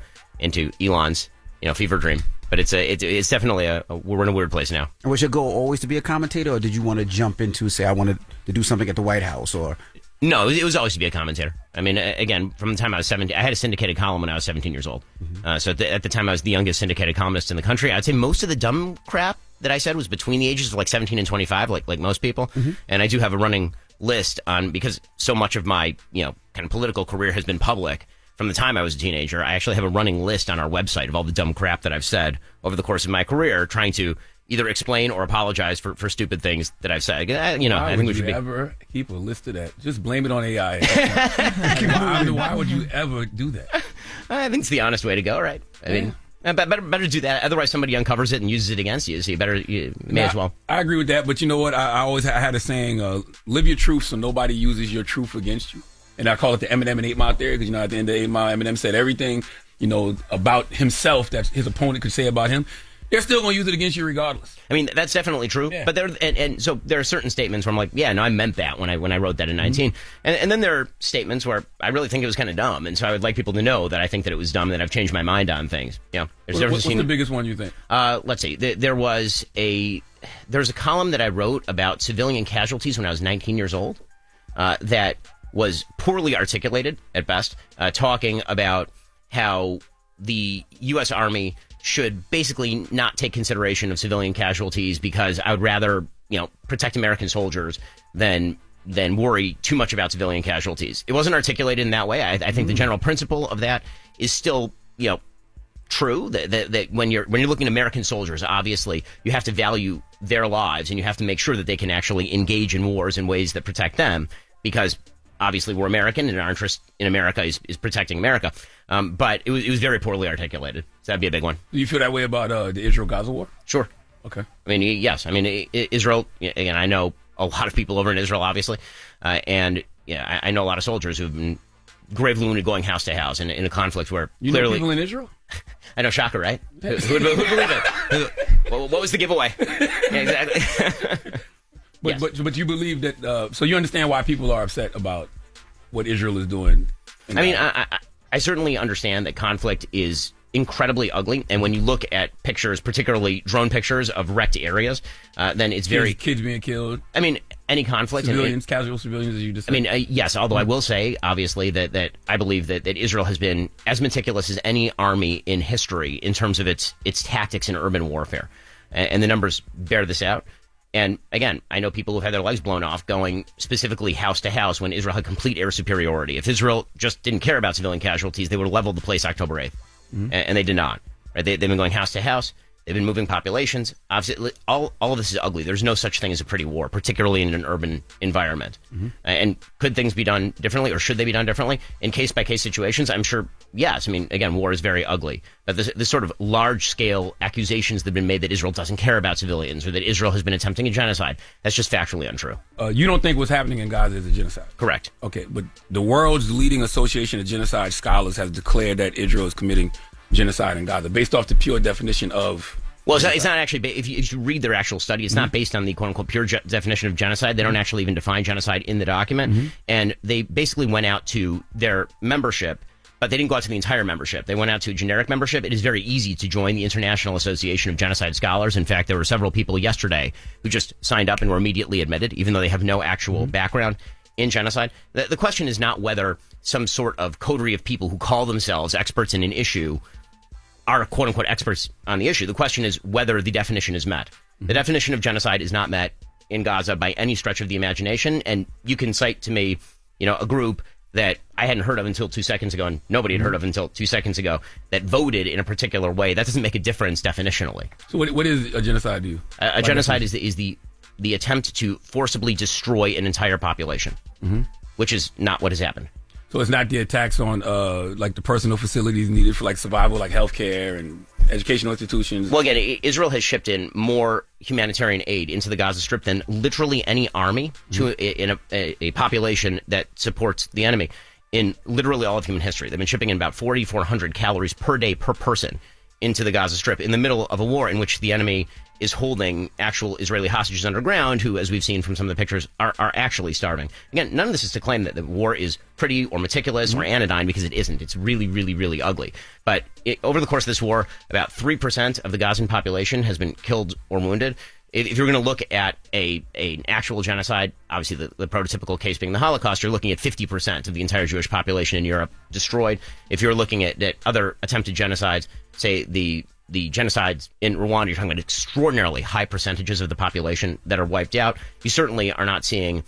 Elon's fever dream. But it's definitely we're in a weird place now. Was your goal always to be a commentator, or did you want to jump into, say, I wanted to do something at the White House, or? No, it was always to be a commentator. I mean, again, from the time I was 17, I had a syndicated column when I was 17 years old. So at the time, I was the youngest syndicated columnist in the country. I'd say most of the dumb crap that I said was between the ages of like 17 and 25, like most people. And I do have a running list on, because so much of my kind of political career has been public. From the time I was a teenager, I actually have a running list on our website of all the dumb crap that I've said over the course of my career, trying to either explain or apologize for stupid things that I've said. I think we should ever keep a list of that? Just blame it on AI. Why would you ever do that? I think it's the honest way to go, right? I mean, better do that. Otherwise, somebody uncovers it and uses it against you. So you may as well. I agree with that, but you know what? I always had a saying: "Live your truth, so nobody uses your truth against you." And I call it the Eminem and 8 Mile theory, because at the end of 8 Mile, Eminem said everything about himself that his opponent could say about him. They're still going to use it against you regardless. I mean, that's definitely true. Yeah. But so there are certain statements where I'm like, yeah, no, I meant that when I wrote that in 19. And then there are statements where I really think it was kind of dumb. And so I would like people to know that I think that it was dumb, that I've changed my mind on things. What's the biggest one you think? Let's see. There's a column that I wrote about civilian casualties when I was 19 years old that was poorly articulated at best, talking about how the U.S. Army should basically not take consideration of civilian casualties, because I would rather, protect American soldiers than worry too much about civilian casualties. It wasn't articulated in that way. I think the general principle of that is still, true, that when you're looking at American soldiers, obviously you have to value their lives, and you have to make sure that they can actually engage in wars in ways that protect them, because obviously we're American and our interest in America is protecting America. But it was very poorly articulated. So that'd be a big one. Do you feel that way about the Israel-Gaza war? Sure. Okay. I mean, yes. I mean, Israel, again, I know a lot of people over in Israel, obviously. And I know a lot of soldiers who've been gravely wounded going house to house in a conflict where you clearly... know people in Israel? I know, shocker, right? Who'd believe it? What was the giveaway? Yeah, exactly. But you believe that, so you understand why people are upset about what Israel is doing? I mean, I certainly understand that conflict is incredibly ugly, and when you look at pictures, particularly drone pictures of wrecked areas, then it's very... Kids being killed. I mean, any conflict... Casual civilians, as you just said. I mean, yes, although I will say, obviously, that I believe that Israel has been as meticulous as any army in history in terms of its tactics in urban warfare. And the numbers bear this out. And again, I know people who've had their legs blown off going specifically house to house when Israel had complete air superiority. If Israel just didn't care about civilian casualties, they would have leveled the place October 8th. And they did not. Right? They've been going house to house. They've been moving populations. Obviously, all of this is ugly. There's no such thing as a pretty war, particularly in an urban environment. And could things be done differently, or should they be done differently? In case-by-case situations, I'm sure, yes. I mean, again, war is very ugly. But this sort of large-scale accusations that have been made that Israel doesn't care about civilians, or that Israel has been attempting a genocide, that's just factually untrue. You don't think what's happening in Gaza is a genocide? Correct. Okay, but the world's leading association of genocide scholars has declared that Israel is committing genocide in Gaza based off the pure definition of... Well, it's not actually, if you read their actual study, it's not based on the quote-unquote pure definition of genocide. They don't actually even define genocide in the document. And they basically went out to their membership, but they didn't go out to the entire membership. They went out to a generic membership. It is very easy to join the International Association of Genocide Scholars. In fact, there were several people yesterday who just signed up and were immediately admitted, even though they have no actual background in genocide. The question is not whether some sort of coterie of people who call themselves experts in an issue are quote-unquote experts on the issue. The question is whether the definition is met. The definition of genocide is not met in Gaza by any stretch of the imagination, and you can cite to me, a group that I hadn't heard of until 2 seconds ago, and nobody had heard of until 2 seconds ago, that voted in a particular way. That doesn't make a difference definitionally. So what is a genocide to you? A genocide is the attempt to forcibly destroy an entire population, which is not what has happened. So it's not the attacks on like the personal facilities needed for like survival, like healthcare and educational institutions. Well, again, Israel has shipped in more humanitarian aid into the Gaza Strip than literally any army to a population that supports the enemy in literally all of human history. They've been shipping in about 4,400 calories per day per person into the Gaza Strip in the middle of a war in which the enemy is holding actual Israeli hostages underground who, as we've seen from some of the pictures, are actually starving. Again, none of this is to claim that the war is pretty or meticulous or anodyne, because it isn't. It's really, really, really ugly. But over the course of this war, about 3% of the Gazan population has been killed or wounded. If you're going to look at an actual genocide, obviously the prototypical case being the Holocaust, you're looking at 50% of the entire Jewish population in Europe destroyed. If you're looking at other attempted genocides, say the genocides in Rwanda, you're talking about extraordinarily high percentages of the population that are wiped out. You certainly are not seeing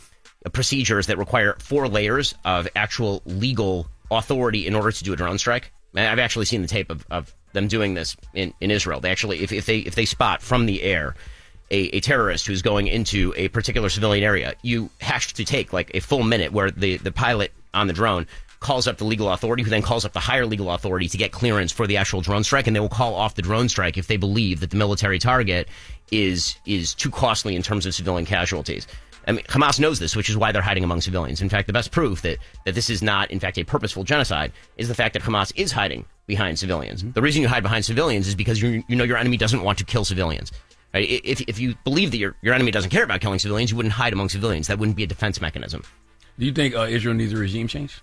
procedures that require 4 layers of actual legal authority in order to do a drone strike. I've actually seen the tape of them doing this in Israel. They actually, if they spot from the air a terrorist who's going into a particular civilian area, you have to take like a full minute where the pilot on the drone calls up the legal authority, who then calls up the higher legal authority to get clearance for the actual drone strike, and they will call off the drone strike if they believe that the military target is too costly in terms of civilian casualties. I mean, Hamas knows this, which is why they're hiding among civilians. In fact, the best proof that this is not, in fact, a purposeful genocide is the fact that Hamas is hiding behind civilians. The reason you hide behind civilians is because you know your enemy doesn't want to kill civilians. Right? If you believe that your enemy doesn't care about killing civilians, you wouldn't hide among civilians. That wouldn't be a defense mechanism. Do you think Israel needs a regime change?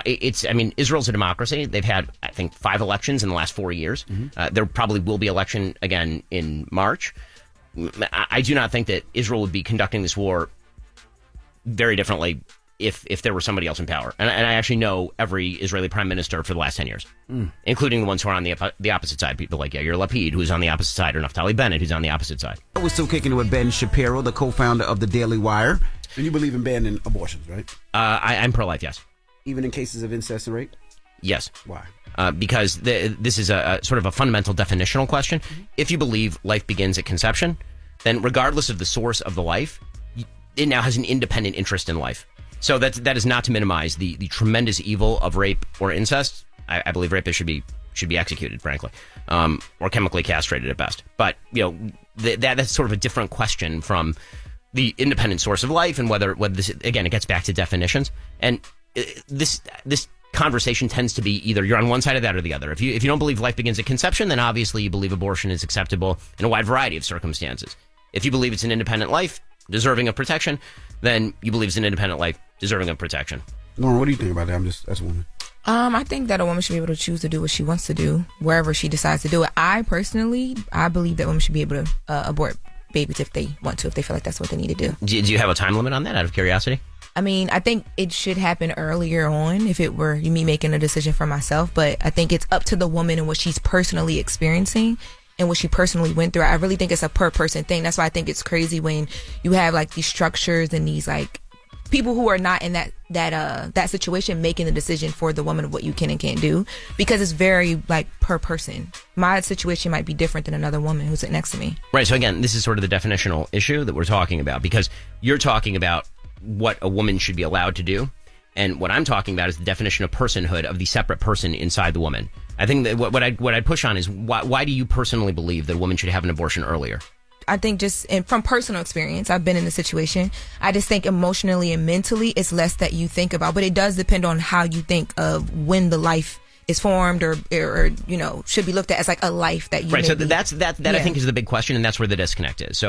Israel's a democracy. They've had, I think, 5 elections in the last 4 years. There probably will be election again in March. I do not think that Israel would be conducting this war very differently if there were somebody else in power. And I actually know every Israeli prime minister for the last 10 years, including the ones who are on the opposite side. People like Yair Lapid, who's on the opposite side, or Naftali Bennett, who's on the opposite side. We're still kicking it with Ben Shapiro, the co-founder of the Daily Wire. And you believe in banning abortions, right? I'm pro-life, yes. Even in cases of incest and rape? Yes. Why? Because this is a sort of a fundamental definitional question. If you believe life begins at conception, then regardless of the source of the life, it now has an independent interest in life. So that is not to minimize the tremendous evil of rape or incest. I believe rapists should be executed, frankly, or chemically castrated at best. But that's sort of a different question from the independent source of life, and whether this, again, it gets back to definitions. And this conversation tends to be either you're on one side of that or the other. If you don't believe life begins at conception, then obviously you believe abortion is acceptable in a wide variety of circumstances. If you believe it's an independent life deserving of protection, then you believe it's an independent life deserving of protection. Lauren, what do you think about that? That's a woman. I think that a woman should be able to choose to do what she wants to do wherever she decides to do it. I believe that women should be able to abort babies if they want to, if they feel like that's what they need to do. Do you have a time limit on that, out of curiosity? I mean, I think it should happen earlier on if it were me making a decision for myself, but I think it's up to the woman and what she's personally experiencing and what she personally went through. I really think it's a per person thing. That's why I think it's crazy when you have like these structures and these like people who are not in that situation making the decision for the woman of what you can and can't do, because it's very like per person. My situation might be different than another woman who's sitting next to me. Right. So again, this is sort of the definitional issue that we're talking about, because you're talking about what a woman should be allowed to do, and what I'm talking about is the definition of personhood of the separate person inside the woman. I think that what I'd push on is why do you personally believe that a woman should have an abortion earlier? I think from personal experience, I've been in a situation. I just think emotionally and mentally, it's less that you think about, but it does depend on how you think of when the life is formed, or should be looked at as like a life that you. Right. So that yeah. I think is the big question, and that's where the disconnect is.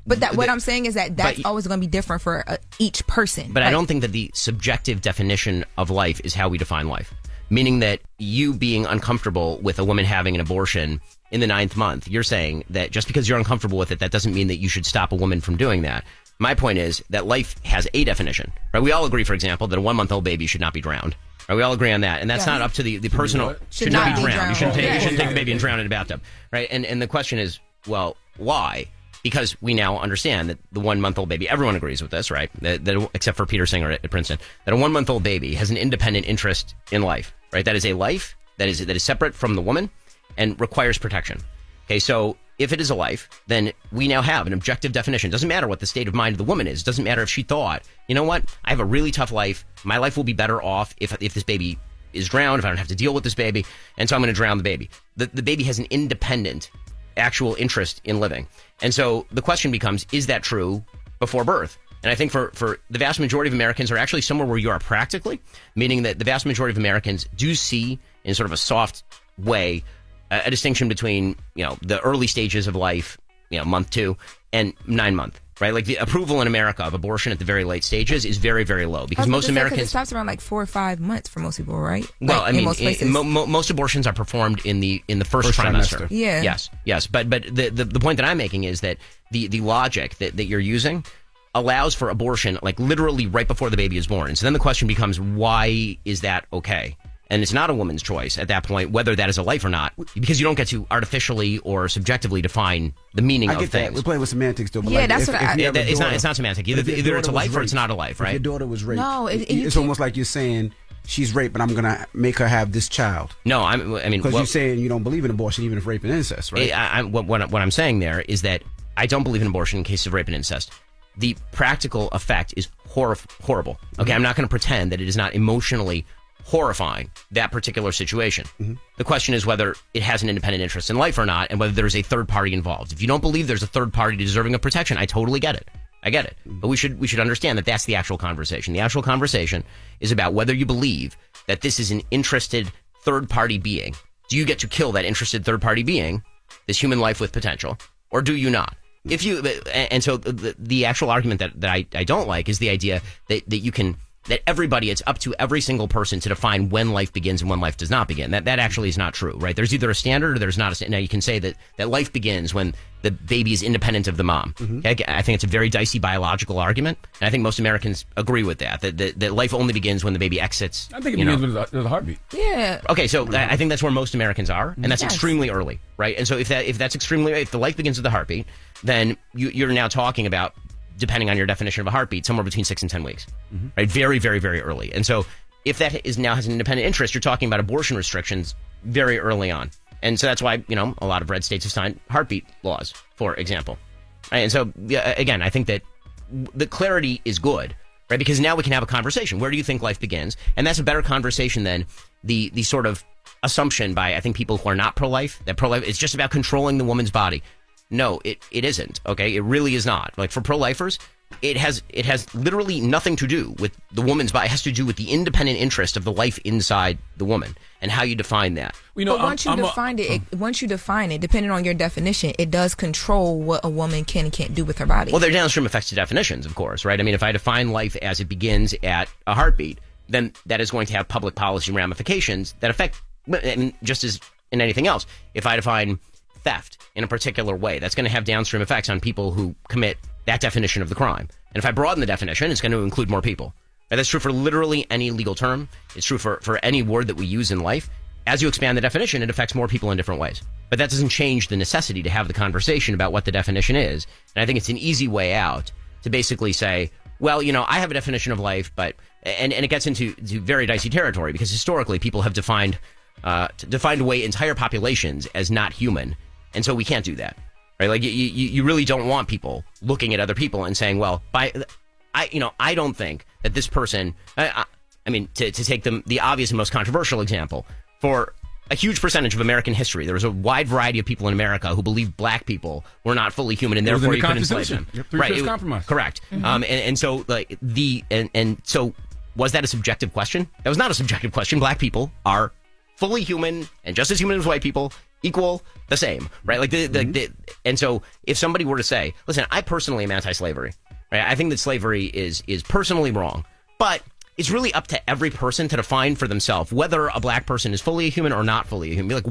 But what I'm saying is that's always going to be different for each person. But I don't think that the subjective definition of life is how we define life. Meaning that you being uncomfortable with a woman having an abortion in the 9th month, you're saying that just because you're uncomfortable with it, that doesn't mean that you should stop a woman from doing that. My point is that life has a definition. Right? We all agree, for example, that a 1-month-old baby should not be drowned. Right? We all agree on that. And that's not up to the personal... Should not be drowned. You shouldn't take a baby and drown in a bathtub. Right? And the question is, well, why? Because we now understand that the 1-month-old baby, everyone agrees with this, right? That except for Peter Singer at Princeton, that a 1-month-old baby has an independent interest in life, right? That is a life that is separate from the woman and requires protection. Okay, so if it is a life, then we now have an objective definition. Doesn't matter what the state of mind of the woman is. Doesn't matter if she thought, you know what, I have a really tough life. My life will be better off if this baby is drowned, if I don't have to deal with this baby, and so I'm going to drown the baby. The baby has an independent actual interest in living. And so the question becomes, is that true before birth? And I think for the vast majority of Americans are actually somewhere where you are practically, meaning that the vast majority of Americans do see in sort of a soft way a distinction between, the early stages of life, month 2 and 9 month, right? Like the approval in America of abortion at the very late stages is very, very low because most Americans. It stops around like 4 or 5 months for most people, right? Well, like, most places. Most abortions are performed in the first trimester. Yeah. Yes. But the point that I'm making is that the logic that you're using allows for abortion like literally right before the baby is born. And so then the question becomes, why is that okay? And it's not a woman's choice at that point whether that is a life or not, because you don't get to artificially or subjectively define the meaning of things. That. We're playing with semantics, though. But yeah, that's what it's not semantic. Either it's a life or it's not a life, right? If your daughter was raped, no, it's almost like you're saying she's raped, but I'm going to make her have this child. No, I mean, because you're saying you don't believe in abortion, even if rape and incest, right? What I'm saying there is that I don't believe in abortion in cases of rape and incest. The practical effect is horrible. Okay, I'm not going to pretend that it is not emotionally horrifying, that particular situation. The question is whether it has an independent interest in life or not, and whether there's a third party involved. If you don't believe there's a third party deserving of protection, I totally get it. I get it. But we should understand that that's the actual conversation. The actual conversation is about whether you believe that this is an interested third party being. Do you get to kill that interested third party being, this human life with potential, or do you not? If you, and so the actual argument that I don't like is the idea that you can, that everybody, it's up to every single person to define when life begins and when life does not begin. That actually is not true, right? There's either a standard or there's not a standard. Now you can say that life begins when the baby is independent of the mom. Okay? I think it's a very dicey biological argument, and I think most Americans agree with that life only begins when the baby exits. I think it begins with a heartbeat. Yeah. Okay, so I think that's where most Americans are, and that's extremely early, right? And so if the life begins with the heartbeat, then you're now talking about, depending on your definition of a heartbeat, somewhere between 6 and 10 weeks, right? Very, very, very early. And so if that now has an independent interest, you're talking about abortion restrictions very early on. And so that's why, a lot of red states have signed heartbeat laws, for example. Right? And so, again, I think that the clarity is good, right? Because now we can have a conversation. Where do you think life begins? And that's a better conversation than the sort of assumption by, I think, people who are not pro-life, that pro-life is just about controlling the woman's body. No, it isn't. Okay, it really is not. Like for pro-lifers, it has literally nothing to do with the woman's body. It has to do with the independent interest of the life inside the woman and how you define that. But once you define it, depending on your definition, it does control what a woman can and can't do with her body. Well, there are downstream effects to definitions, of course, right? I mean, if I define life as it begins at a heartbeat, then that is going to have public policy ramifications that affect, and just as in anything else, if I define theft in a particular way, that's going to have downstream effects on people who commit that definition of the crime. And if I broaden the definition, it's going to include more people. Right? That's true for literally any legal term. It's true for any word that we use in life. As you expand the definition, it affects more people in different ways. But that doesn't change the necessity to have the conversation about what the definition is. And I think it's an easy way out to basically say, well, I have a definition of life, but and it gets into very dicey territory because historically people have defined away entire populations as not human. And so we can't do that, right? Like you really don't want people looking at other people and saying, well, I don't think that this person, I mean, to take the obvious and most controversial example, for a huge percentage of American history, there was a wide variety of people in America who believed black people were not fully human and therefore you couldn't enslave them. Right. Compromise. Correct. And so like so was that a subjective question? That was not a subjective question. Black people are fully human and just as human as white people, equal, the same, right? Like and so if somebody were to say, listen, I personally am anti-slavery, right? I think that slavery is personally wrong, but it's really up to every person to define for themselves whether a black person is fully a human or not fully a human. Be like,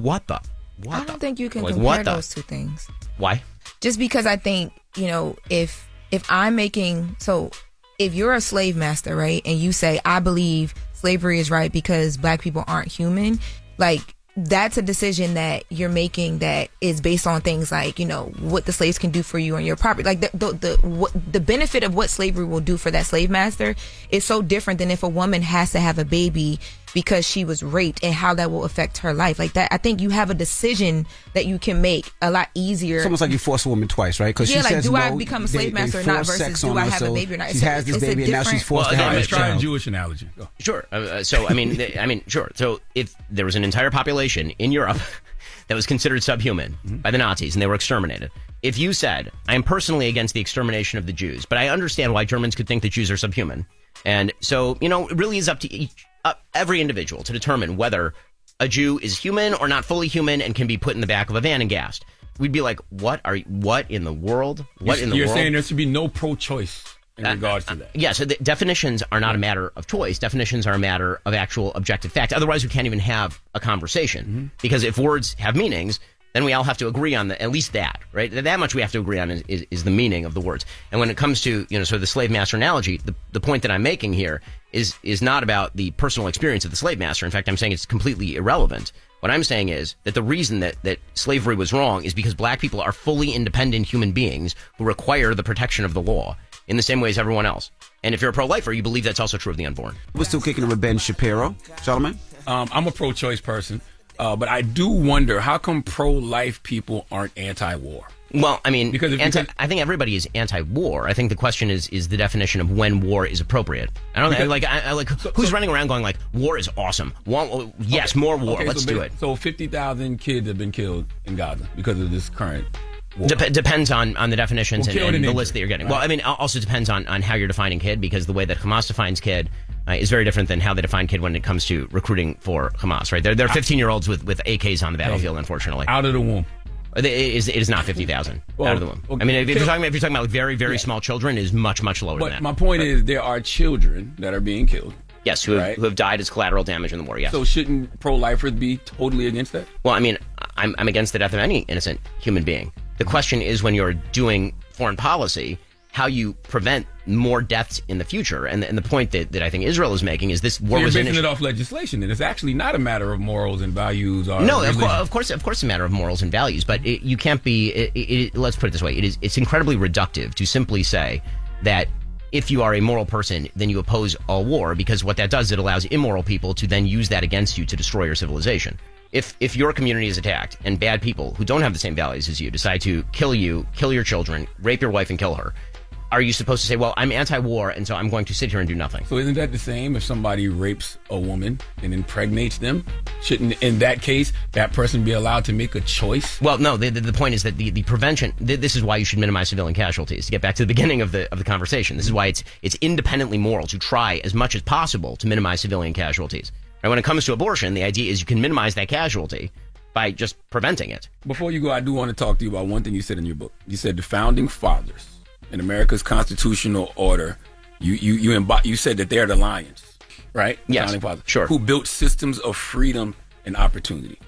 I don't think you can compare those two things. Why? Just because I think, if I'm making, so if you're a slave master, right, and you say, I believe slavery is right because black people aren't human, like, that's a decision that you're making that is based on things like, what the slaves can do for you on your property. Like the benefit of what slavery will do for that slave master is so different than if a woman has to have a baby because she was raped and how that will affect her life. Like that, I think you have a decision that you can make a lot easier. It's almost like you force a woman twice, right? Because yeah, she like says do I no, become a slave master or not versus do I have a baby or not? She has this baby and now she's forced to have Let's this try a child. Jewish analogy. Go. Sure. So I mean, sure. So if there was an entire population in Europe that was considered subhuman by the Nazis and they were exterminated, if you said, I am personally against the extermination of the Jews, but I understand why Germans could think that Jews are subhuman, and so it really is up to every individual to determine whether a Jew is human or not fully human and can be put in the back of a van and gassed. We'd be like, what in the world? You're saying there should be no pro-choice in regards to that? Yeah, so the definitions are not a matter of choice. Definitions are a matter of actual objective fact. Otherwise, we can't even have a conversation. Because if words have meanings, then we all have to agree on at least that, right? That much we have to agree on is the meaning of the words. And when it comes to, sort of the slave master analogy, the point that I'm making here is not about the personal experience of the slave master. In fact, I'm saying it's completely irrelevant. What I'm saying is that the reason that slavery was wrong is because black people are fully independent human beings who require the protection of the law in the same way as everyone else. And if you're a pro-lifer, you believe that's also true of the unborn. We're still kicking it with Ben Shapiro. Charlamagne? I'm a pro-choice person. But I do wonder, how come pro-life people aren't anti-war? Well, I mean, I think everybody is anti-war. I think the question is the definition of when war is appropriate. I don't who's running around going like, war is awesome. Yes, more war. Okay, Let's do it. So 50,000 kids have been killed in Gaza because of this current war. Depends on the definitions and the list that you're getting. Right. Well, I mean, also depends on how you're defining kid, because the way that Hamas defines kid is very different than how they define kid when it comes to recruiting for Hamas, right? They're 15-year-olds with AKs on the battlefield, unfortunately. Out of the womb. It is not 50,000 out of the womb. Okay. I mean, if you're talking about like very, very small children, it is much, much lower than that. But my point is, there are children that are being killed. Yes, who have died as collateral damage in the war, yes. So shouldn't pro-lifers be totally against that? Well, I mean, I'm against the death of any innocent human being. The question is, when you're doing foreign policy, how you prevent more deaths in the future. And the point that I think Israel is making is this war was basing it off legislation, and it's actually not a matter of morals and values. Or no, of course, it's a matter of morals and values. But you can't be. Let's put it this way: it's incredibly reductive to simply say that if you are a moral person, then you oppose all war, because what that does, it allows immoral people to then use that against you to destroy your civilization. If your community is attacked and bad people who don't have the same values as you decide to kill you, kill your children, rape your wife, and kill her, are you supposed to say, well, I'm anti-war, and so I'm going to sit here and do nothing? So isn't that the same if somebody rapes a woman and impregnates them? Shouldn't, in that case, that person be allowed to make a choice? Well, no, the point is that the prevention, this is why you should minimize civilian casualties. To get back to the beginning of the conversation, this is why it's independently moral to try as much as possible to minimize civilian casualties. And when it comes to abortion, the idea is you can minimize that casualty by just preventing it. Before you go, I do want to talk to you about one thing you said in your book. You said the founding fathers in America's constitutional order, you said that they're the lions, right? Yes, founding fathers, sure. Who built systems of freedom and opportunity.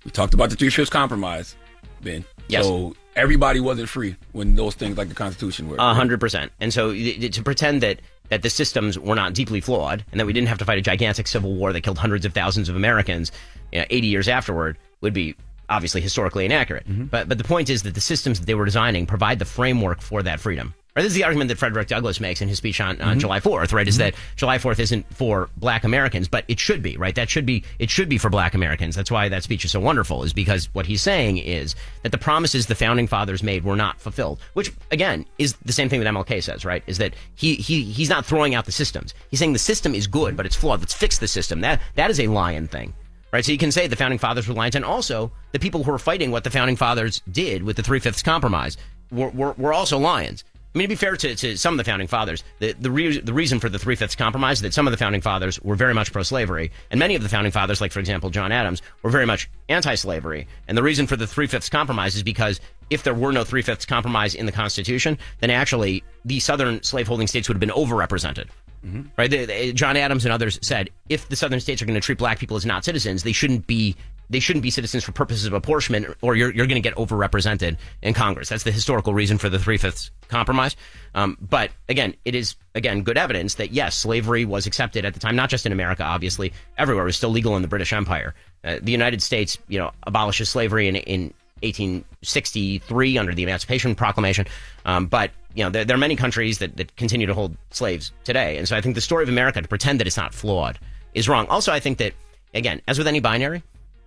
We talked about the Three-Fifths Compromise, Ben. Yes. So everybody wasn't free when those things like the Constitution were. 100%. And so to pretend that the systems were not deeply flawed and that we didn't have to fight a gigantic civil war that killed hundreds of thousands of Americans 80 years afterward would be obviously historically inaccurate. Mm-hmm. But the point is that the systems that they were designing provide the framework for that freedom. Right? This is the argument that Frederick Douglass makes in his speech on July 4th, right? Is that July 4th isn't for black Americans, but it should be, right? It should be for black Americans. That's why that speech is so wonderful, is because what he's saying is that the promises the founding fathers made were not fulfilled, which again is the same thing that MLK says, right? Is that he's not throwing out the systems. He's saying the system is good, but it's flawed. Let's fix the system. That is a lion thing. Right, so you can say the founding fathers were lions, and also the people who were fighting what the founding fathers did with the Three-Fifths Compromise were also lions. I mean, to be fair to some of the founding fathers, the reason for the Three-Fifths Compromise is that some of the founding fathers were very much pro-slavery, and many of the founding fathers, like, for example, John Adams, were very much anti-slavery. And the reason for the Three-Fifths Compromise is because if there were no Three-Fifths Compromise in the Constitution, then actually the southern slaveholding states would have been overrepresented. Mm-hmm. Right, John Adams and others said if the southern states are going to treat black people as not citizens, they shouldn't be citizens for purposes of apportionment, or you're going to get overrepresented in Congress. That's the historical reason for the Three-Fifths Compromise. But again, it is good evidence that yes, slavery was accepted at the time, not just in America, obviously everywhere. It was still legal in the British Empire. The United States, abolishes slavery in 1863 under the Emancipation Proclamation. But there are many countries that continue to hold slaves today. And so I think the story of America, to pretend that it's not flawed, is wrong. Also, I think that, again, as with any binary,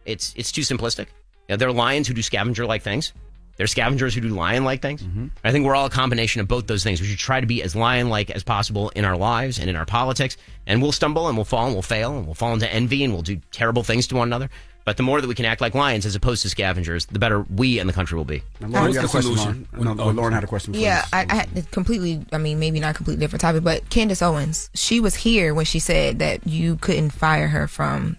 it's too simplistic. There are lions who do scavenger-like things. There are scavengers who do lion-like things. I think we're all a combination of both those things. We should try to be as lion-like as possible in our lives and in our politics. And we'll stumble and we'll fall and we'll fail and we'll fall into envy and we'll do terrible things to one another. But the more that we can act like lions as opposed to scavengers, the better we and the country will be. Lauren, got a question, Lauren. Lauren had a question. Yeah, I had completely, maybe not completely different topic, but Candace Owens, she was here when she said that you couldn't fire her from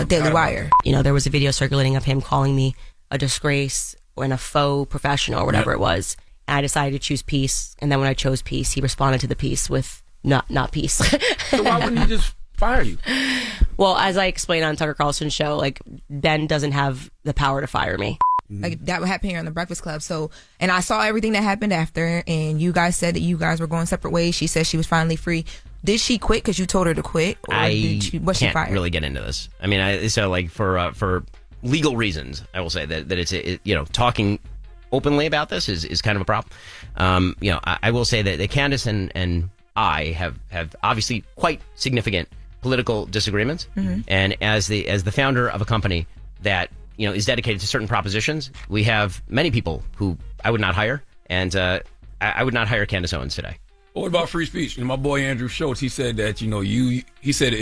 Daily Wire. There was a video circulating of him calling me a disgrace and a faux professional or whatever it was. And I decided to choose peace. And then when I chose peace, he responded to the peace with not peace. So why wouldn't he just fire you? Well, as I explained on Tucker Carlson's show, Ben doesn't have the power to fire me. That would happen here on the Breakfast Club. So, and I saw everything that happened after, and you guys said that you guys were going separate ways. She said she was finally free. Did she quit because you told her to quit? Or was she fired? Really get into this. For legal reasons, I will say that it's talking openly about this is kind of a problem. I will say that Candace and I have obviously quite significant political disagreements, and as the founder of a company that is dedicated to certain propositions, we have many people who I would not hire, and I would not hire Candace Owens today. Well, what about free speech? My boy Andrew Schultz, he said that he said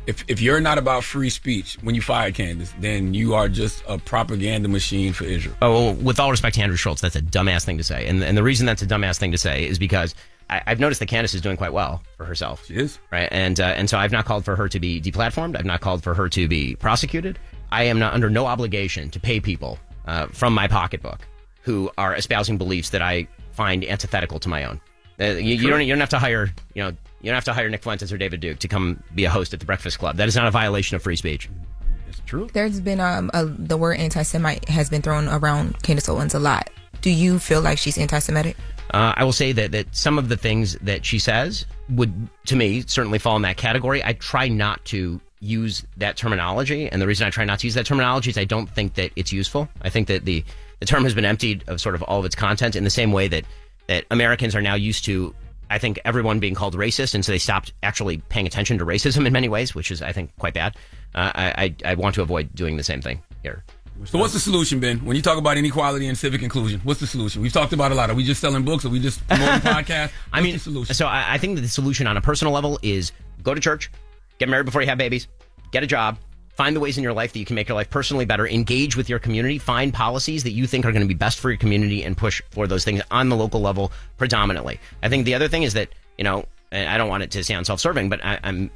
if you're not about free speech when you fired Candace, then you are just a propaganda machine for Israel. Oh, well, with all respect to Andrew Schultz, that's a dumbass thing to say, and the reason that's a dumbass thing to say is because I've noticed that Candace is doing quite well for herself. She is. Right, and so I've not called for her to be deplatformed. I've not called for her to be prosecuted. I am not under no obligation to pay people from my pocketbook who are espousing beliefs that I find antithetical to my own. You don't have to hire you don't have to hire Nick Fuentes or David Duke to come be a host at the Breakfast Club. That is not a violation of free speech. It's true. There's been the word anti-Semite has been thrown around Candace Owens a lot. Do you feel like she's anti-Semitic? I will say that some of the things that she says would, to me, certainly fall in that category. I try not to use that terminology, and the reason I try not to use that terminology is I don't think that it's useful. I think that the term has been emptied of sort of all of its content in the same way that Americans are now used to, I think, everyone being called racist, and so they stopped actually paying attention to racism in many ways, which is, I think, quite bad. I want to avoid doing the same thing here. So what's the solution, Ben? When you talk about inequality and civic inclusion, what's the solution? We've talked about a lot. Are we just selling books? Are we just promoting podcasts? What's the solution? So I think that the solution on a personal level is go to church, get married before you have babies, get a job, find the ways in your life that you can make your life personally better, engage with your community, find policies that you think are going to be best for your community, and push for those things on the local level predominantly. I think the other thing is that, and I don't want it to sound self-serving, but I'm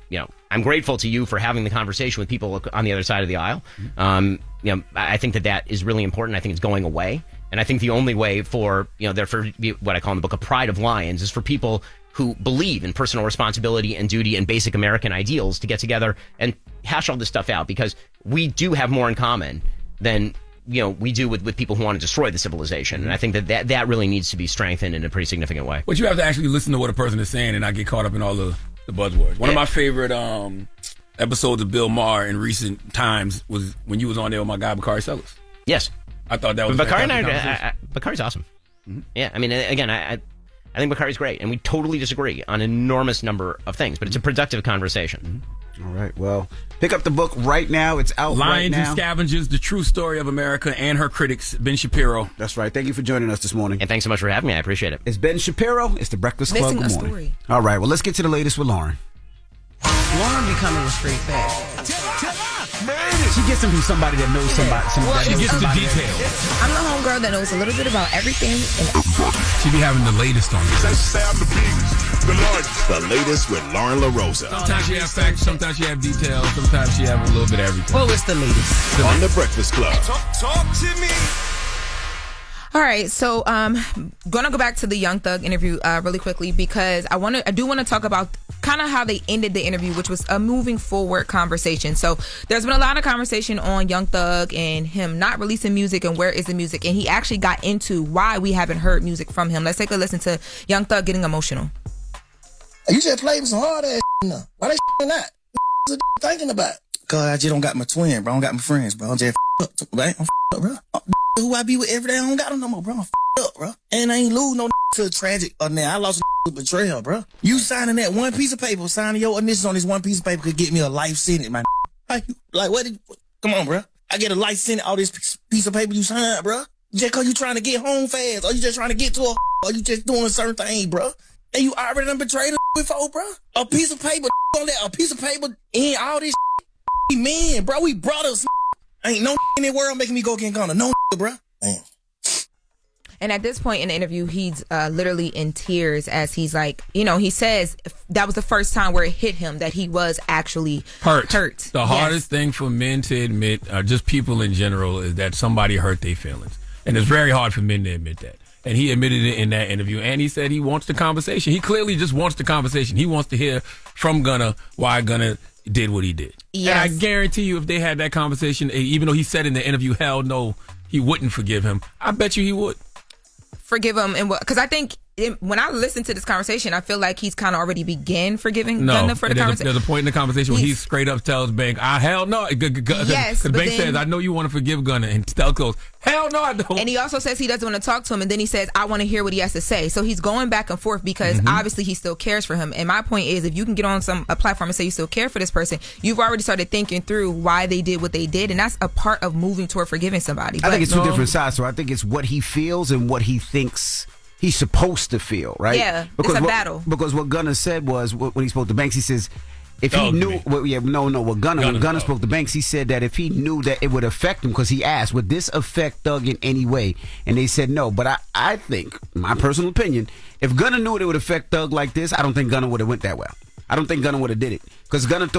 I'm grateful to you for having the conversation with people on the other side of the aisle. I think that is really important. I think it's going away, and I think the only way for there for what I call in the book a pride of lions is for people who believe in personal responsibility and duty and basic American ideals to get together and hash all this stuff out, because we do have more in common than we do with people who want to destroy the civilization. And I think that really needs to be strengthened in a pretty significant way. But you have to actually listen to what a person is saying and not get caught up in all the buzzwords. One of my favorite episodes of Bill Maher in recent times was when you was on there with my guy Bakari Sellers. Yes. I thought that was Bakari and Bakari's awesome. Mm-hmm. Yeah, I mean, again, I think Bakari's great, and we totally disagree on an enormous number of things, but it's a productive conversation. Mm-hmm. All right, well, pick up the book right now. It's out Lions right now. and Scavengers, The True Story of America and Her Critics, Ben Shapiro. That's right. Thank you for joining us this morning. And thanks so much for having me. I appreciate it. It's Ben Shapiro. It's the Breakfast Club. Good morning. Story. All right, well, let's get to the latest with Lauren. Lauren becoming a straight fact. She gets them from somebody that knows somebody. She gets the details. I'm the homegirl that knows a little bit about everything. She be having the latest on this. The latest with Loren LoRosa. Sometimes she have facts, sometimes she have details, sometimes she have a little bit of everything. Well, it's the latest. On the Breakfast Club. Talk to me. All right, so gonna go back to the Young Thug interview really quickly, because I do want to talk about kind of how they ended the interview, which was a moving forward conversation. So there's been a lot of conversation on Young Thug and him not releasing music and where is the music, and he actually got into why we haven't heard music from him. Let's take a listen to Young Thug getting emotional. You just played some hard ass now. Why that not? What's thinking about? Cause I just don't got my twin, bro. I don't got my friends, bro. I'm just up, right? I'm up, bro. Who I be with every day, I don't got them no more, bro. I'm up, bro. And I ain't lose no to a tragic. Now I lost betrayal, bro. You signing that one piece of paper, signing your initials on this one piece of paper could get me a life sentence, man. Like what? Come on, bro. I get a life sentence all this piece of paper you signed, bro. Just cause you trying to get home fast, or you just trying to get to a, or you just doing certain things, bro. And you already done betrayed before, bro. A piece of paper on that, a piece of paper in all this. Man, bro, we brothers. Ain't no in the world making me go get Gunna. No, bro. Damn. And at this point in the interview, he's literally in tears as he's like, he says that was the first time where it hit him that he was actually hurt. The hardest thing for men to admit, just people in general, is that somebody hurt their feelings. And it's very hard for men to admit that. And he admitted it in that interview. And he said he wants the conversation. He clearly just wants the conversation. He wants to hear from Gunna why Gunna did what he did. Yes. And I guarantee you if they had that conversation, even though he said in the interview, hell no, he wouldn't forgive him. I bet you he would. Forgive him, and because I think when I listen to this conversation, I feel like he's kind of already began forgiving Gunna for the conversation. There's a point in the conversation where he straight up tells Bank, hell no. Yes, because Bank says, I know you want to forgive Gunna, and Stell goes, hell no, I don't. And he also says he doesn't want to talk to him, and then he says, I want to hear what he has to say. So he's going back and forth because obviously he still cares for him. And my point is, if you can get on a platform and say you still care for this person, you've already started thinking through why they did what they did, and that's a part of moving toward forgiving somebody. I think it's two different sides. So I think it's what he feels and what he thinks he's supposed to feel, right? Yeah, it's a battle. Because what Gunna said was, when he spoke to Banks, he says, if he knew, when Gunna spoke to Banks, he said that if he knew that it would affect him, because he asked, would this affect Thug in any way? And they said no. But I think, my personal opinion, if Gunna knew it would affect Thug like this, I don't think Gunna would have went that well. I don't think Gunna would have did it. Because Gunna,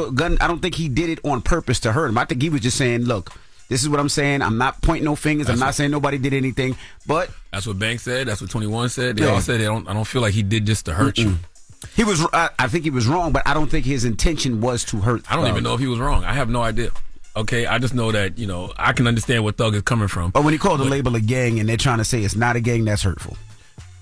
I don't think he did it on purpose to hurt him. I think he was just saying, look, this is what I'm saying. I'm not pointing no fingers. I'm not saying nobody did anything. But that's what Banks said. That's what 21 said. They all said, I don't feel like he did just to hurt you. He was. I think he was wrong, but I don't think his intention was to hurt. I don't even know if he was wrong. I have no idea. Okay, I just know that I can understand where Thug is coming from. But when he called the label a gang and they're trying to say it's not a gang, that's hurtful.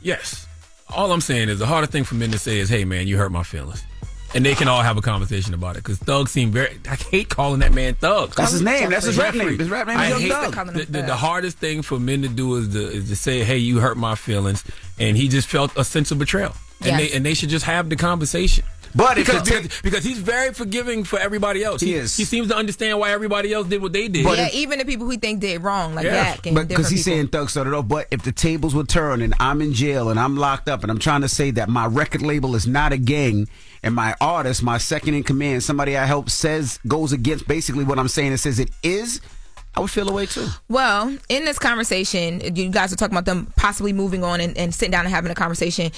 Yes. All I'm saying is the hardest thing for men to say is, "Hey, man, you hurt my feelings." And they can all have a conversation about it because Thug seemed very. I hate calling that man Thug. That's his name. That's his rap name. His rap name is Young Thug. The hardest thing for men to do is to say, "Hey, you hurt my feelings," and he just felt a sense of betrayal. And they should just have the conversation. But because he's very forgiving for everybody else. He seems to understand why everybody else did what they did. But even the people who think did wrong, like that. But because he's saying Thug started off. But if the tables were turned and I'm in jail and I'm locked up and I'm trying to say that my record label is not a gang and my artist, my second in command, somebody I help goes against basically what I'm saying and says it is, I would feel away too. Well, in this conversation, you guys are talking about them possibly moving on and sitting down and having a conversation.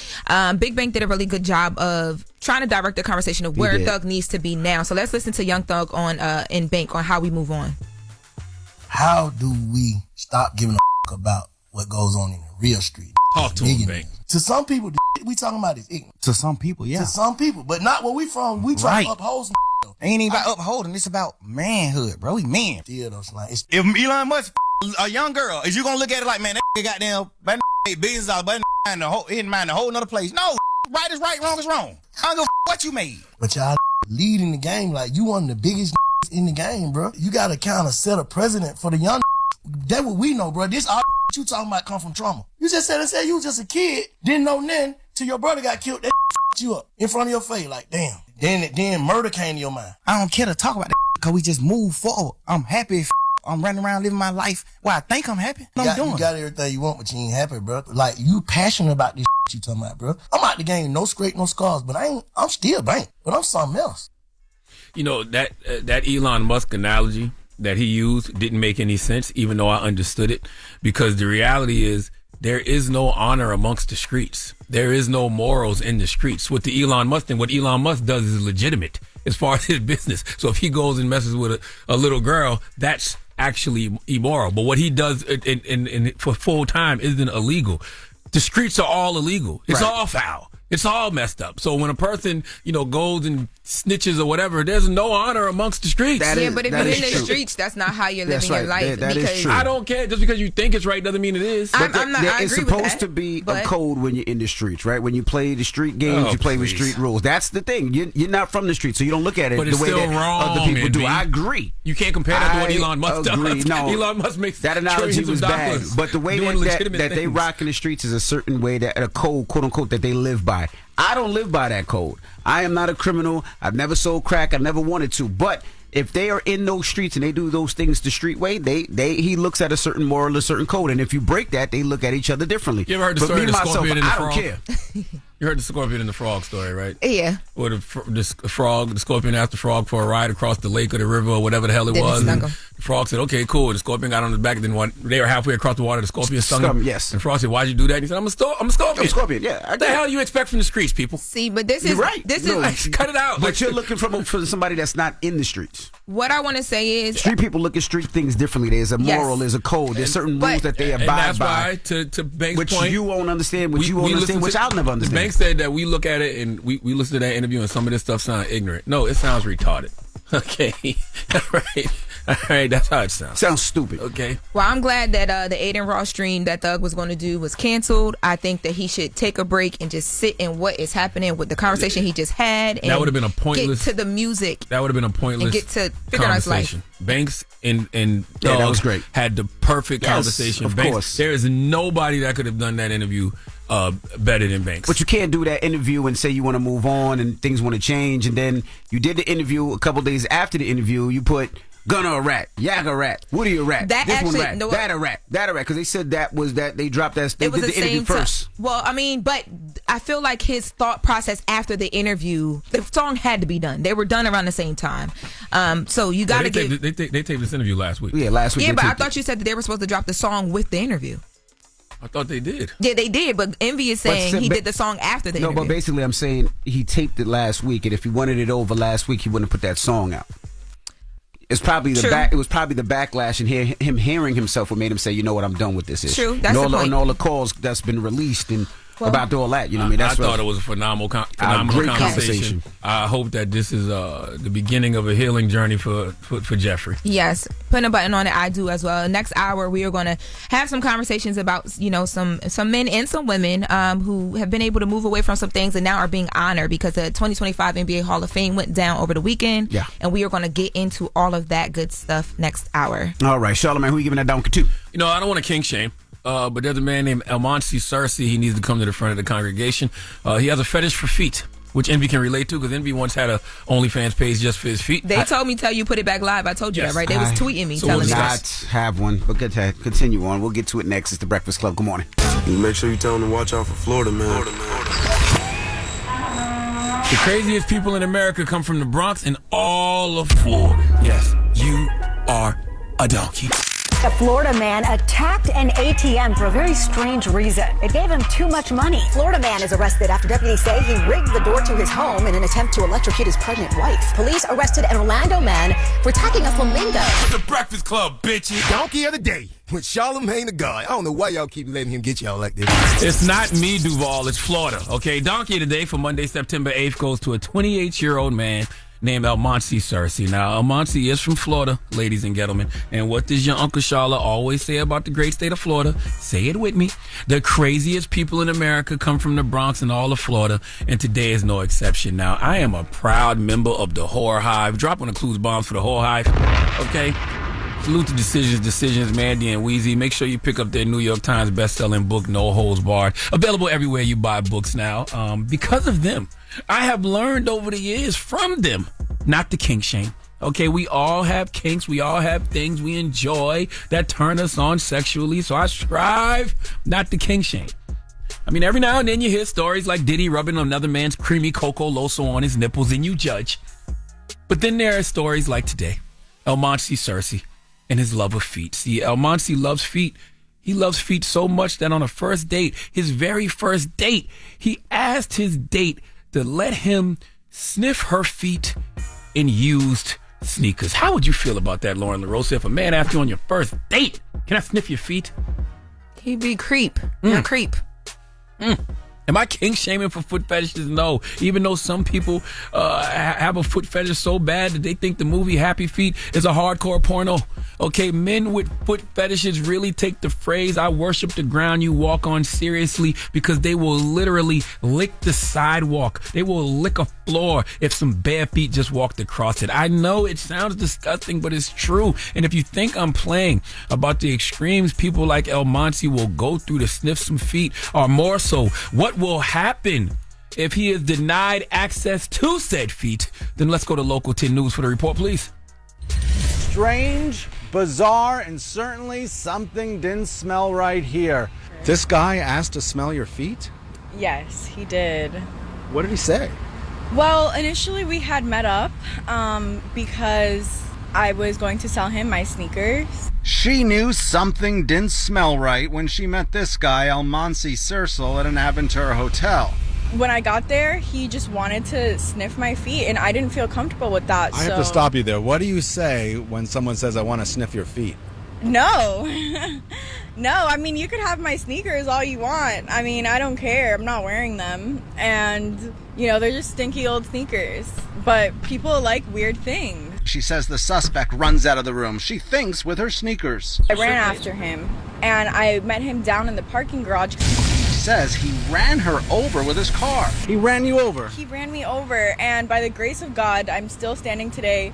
Big Bank did a really good job of trying to direct the conversation of where Thug needs to be now. So let's listen to Young Thug in Bank on how we move on. How do we stop giving a about what goes on in the real street? Talk to him, Bank. To some people, we talking about is ignorant. To some people, yeah. To some people, but not where we from. We try to uphold some. Ain't even about upholding. It's about manhood, bro. We men. Yeah, those lines. If Elon Musk, a young girl, is you gonna look at it like, man, that goddamn, that made billions of dollars, but he didn't mind a whole nother place. No, right is right, wrong is wrong. I don't give a what you made. But y'all leading the game like you one of the biggest in the game, bro. You gotta kind of set a precedent for the young. That's what we know, bro. This all you talking about come from trauma. You just said you was just a kid, didn't know nothing till your brother got killed. That you up in front of your face, like damn. Then murder came to your mind. I don't care to talk about that because we just move forward. I'm happy. I'm running around living my life. Well, I think I'm happy. You got everything you want, but you ain't happy, bro. Like you passionate about this you talking about, bro. I'm out the game, no scrape, no scars, but I'm still Bank, but I'm something else. That Elon Musk analogy that he used didn't make any sense, even though I understood it, because the reality is there is no honor amongst the streets. There is no morals in the streets. With the Elon Musk thing, what Elon Musk does is legitimate as far as his business. So if he goes and messes with a little girl, that's actually immoral. But what he does for full time isn't illegal. The streets are all illegal. It's all foul. It's all messed up. So when a person, goes and snitches or whatever, there's no honor amongst the streets. But if you're in the streets, that's not how you're living your life. That is true. I don't care. Just because you think it's right doesn't mean it is. It's supposed to be a code when you're in the streets, right? When you play the street games, you play with street rules. That's the thing. You're not from the streets, so you don't look at it the way that other people do. I agree. You can't compare that to what Elon Musk does. No, Elon Musk makes that analogy was bad. But the way that they rock in the streets is a certain way, that a code, quote unquote, that they live by. by. I don't live by that code. I am not a criminal. I've never sold crack. I never wanted to. But if they are in those streets and they do those things the street way, he looks at a certain moral, a certain code. And if you break that, they look at each other differently. You ever heard the story of the scorpion and the frog? I don't care. You heard the scorpion and the frog story, right? Yeah. Where the scorpion asked the frog for a ride across the lake or the river or whatever the hell it was. And the frog said, okay, cool. The scorpion got on his back. And then they were halfway across the water. The scorpion stung him. Yes. And the frog said, why'd you do that? And he said, I'm a scorpion. I'm a scorpion, yeah. What the hell you expect from the streets, people? See, but this is... You're right. This is cut it out. But you're looking for somebody that's not in the streets. What I want to say is... Street people look at street things differently. There's a moral, there's a code. There's certain rules that they abide by. And that's why, to Banks' which point... you won't understand, which I'll never understand. Banks said that we look at it and we listen to that interview and some of this stuff sounds ignorant. No, it sounds retarded. Okay. All right, that's how it sounds. Sounds stupid. Okay. Well, I'm glad that the Aiden Ross stream that Thug was going to do was canceled. I think that he should take a break and just sit in what is happening with the conversation he just had. And that would have been a pointless... Get to the music. That would have been a pointless and get to figure out his life. Banks and that was great. Had the perfect conversation. Of Banks, course. there is nobody that could have done that interview better than Banks. But you can't do that interview and say you want to move on and things want to change, and then you did the interview a couple days after the interview, you put Gunna a rat, Yak a rat, Woody a rat, that this actually, one rat, no, that a rat, because they said they dropped that, they it was did the interview first. Well, I mean, but I feel like his thought process after the interview, the song had to be done. They were done around the same time. So you got to give... They taped this interview last week. Yeah, last week. Yeah, but I thought you said that they were supposed to drop the song with the interview. I thought they did. Yeah, they did, but Envy is saying he did the song after the interview. No, but basically I'm saying he taped it last week, and if he wanted it over last week, he wouldn't have put that song out. It's probably it was probably the backlash and him hearing himself what made him say, you know what, I'm done with this. True, that's the point. And all the calls that's been released and about all that, you know what I mean? I thought it was a phenomenal conversation. I hope that this is the beginning of a healing journey for Jeffrey. Yes, putting a button on it, I do as well. Next hour, we are going to have some conversations about some men and some women who have been able to move away from some things and now are being honored because the 2025 NBA Hall of Fame went down over the weekend. Yeah, and we are going to get into all of that good stuff next hour. All right, Charlamagne, who are you giving that donkey to? You know, I don't want to kink shame. But there's a man named Arce. He needs to come to the front of the congregation. He has a fetish for feet, which Envy can relate to because Envy once had a OnlyFans page just for his feet. They told me tell you put it back live. I told you that, right? They was tweeting me telling me not have one. But continue on. We'll get to it next. It's the Breakfast Club. Good morning. Make sure you tell them to watch out for Florida, man. The craziest people in America come from the Bronx and all of Florida. Yes, you are a donkey. A Florida man attacked an ATM for a very strange reason. It gave him too much money. Florida man is arrested after deputies say he rigged the door to his home in an attempt to electrocute his pregnant wife. Police arrested an Orlando man for attacking a flamingo. It's the Breakfast Club, bitches. Donkey of the day with Charlamagne the God. I don't know why y'all keep letting him get y'all like this. It's not me, Duval. It's Florida. Okay, Donkey of the day for Monday, September 8th goes to a 28-year-old man named Arce. Now, Arce is from Florida, ladies and gentlemen. And what does your Uncle Charla always say about the great state of Florida? Say it with me. The craziest people in America come from the Bronx and all of Florida, and today is no exception. Now, I am a proud member of the Whore Hive. Drop on the clues bombs for the Whore Hive. Okay? Salute to Decisions, Mandy and Weezy. Make sure you pick up their New York Times best-selling book, No Holds Barred. Available everywhere you buy books now. Because of them, I have learned over the years from them not to kink shame. Okay, we all have kinks. We all have things we enjoy that turn us on sexually. So I strive not to kink shame. I mean, every now and then you hear stories like Diddy rubbing another man's creamy Coco Loso on his nipples and you judge. But then there are stories like today. Arce and his love of feet. See, Arce loves feet. He loves feet so much that on a first date, his very first date, he asked his date to let him sniff her feet in used sneakers. How would you feel about that, Loren LoRosa? If a man asked you on your first date, can I sniff your feet? He'd be creep. You're a creep. Am I kink shaming for foot fetishes? No. Even though some people have a foot fetish so bad that they think the movie Happy Feet is a hardcore porno. Okay, men with foot fetishes really take the phrase, I worship the ground you walk on seriously because they will literally lick the sidewalk. They will lick a floor if some bare feet just walked across it. I know it sounds disgusting, but it's true. And if you think I'm playing about the extremes people like Arce will go through to sniff some feet, or more so, what will happen If he is denied access to said feet, then let's go to Local 10 News for the report, please. Strange, bizarre, and certainly something didn't smell right here. This guy asked to smell your feet? Yes, he did. What did he say? Well, initially we had met up because I was going to sell him my sneakers. She knew something didn't smell right when she met this guy, Almansi Sersel, at an Aventura hotel. When I got there, he just wanted to sniff my feet, and I didn't feel comfortable with that. I have to stop you there. What do you say when someone says, I want to sniff your feet? No. No, I mean, you could have my sneakers all you want. I mean, I don't care. I'm not wearing them. And, you know, they're just stinky old sneakers. But people like weird things. She says the suspect runs out of the room. She thinks with her sneakers. I ran after him, and I met him down in the parking garage. She says he ran her over with his car. He ran you over. He ran me over, and by the grace of God, I'm still standing today.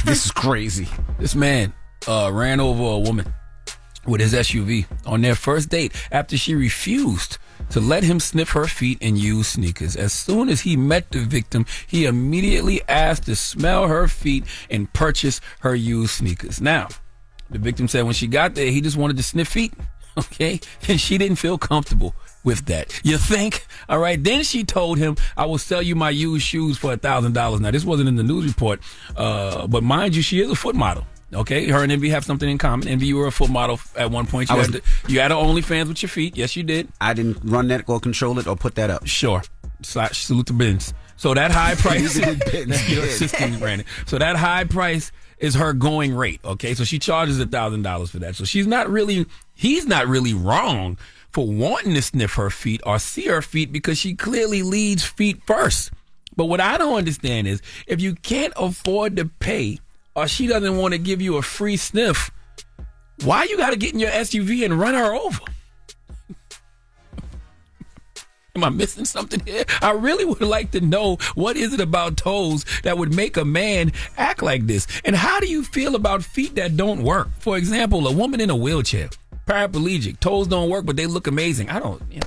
This is crazy. This man ran over a woman with his SUV on their first date after she refused to let him sniff her feet and use sneakers. As soon as he met the victim, he immediately asked to smell her feet and purchase her used sneakers. Now, the victim said when she got there, he just wanted to sniff feet, okay? And she didn't feel comfortable with that. You think? All right. Then she told him, I will sell you my used shoes for $1,000. Now, this wasn't in the news report, but mind you, she is a foot model. Okay, her and Envy have something in common. Envy, you were a foot model at one point. You had an OnlyFans with your feet. Yes, you did. I didn't run that or control it or put that up. Sure. Salute to Benz. So that high price, your assistant ran it. So that high price is her going rate. Okay, so she charges $1,000 for that. So he's not really wrong for wanting to sniff her feet or see her feet because she clearly leads feet first. But what I don't understand is if you can't afford to pay, or she doesn't want to give you a free sniff, why you got to get in your SUV and run her over? Am I missing something here? I really would like to know what is it about toes that would make a man act like this? And how do you feel about feet that don't work? For example, a woman in a wheelchair, paraplegic, toes don't work, but they look amazing. I don't know.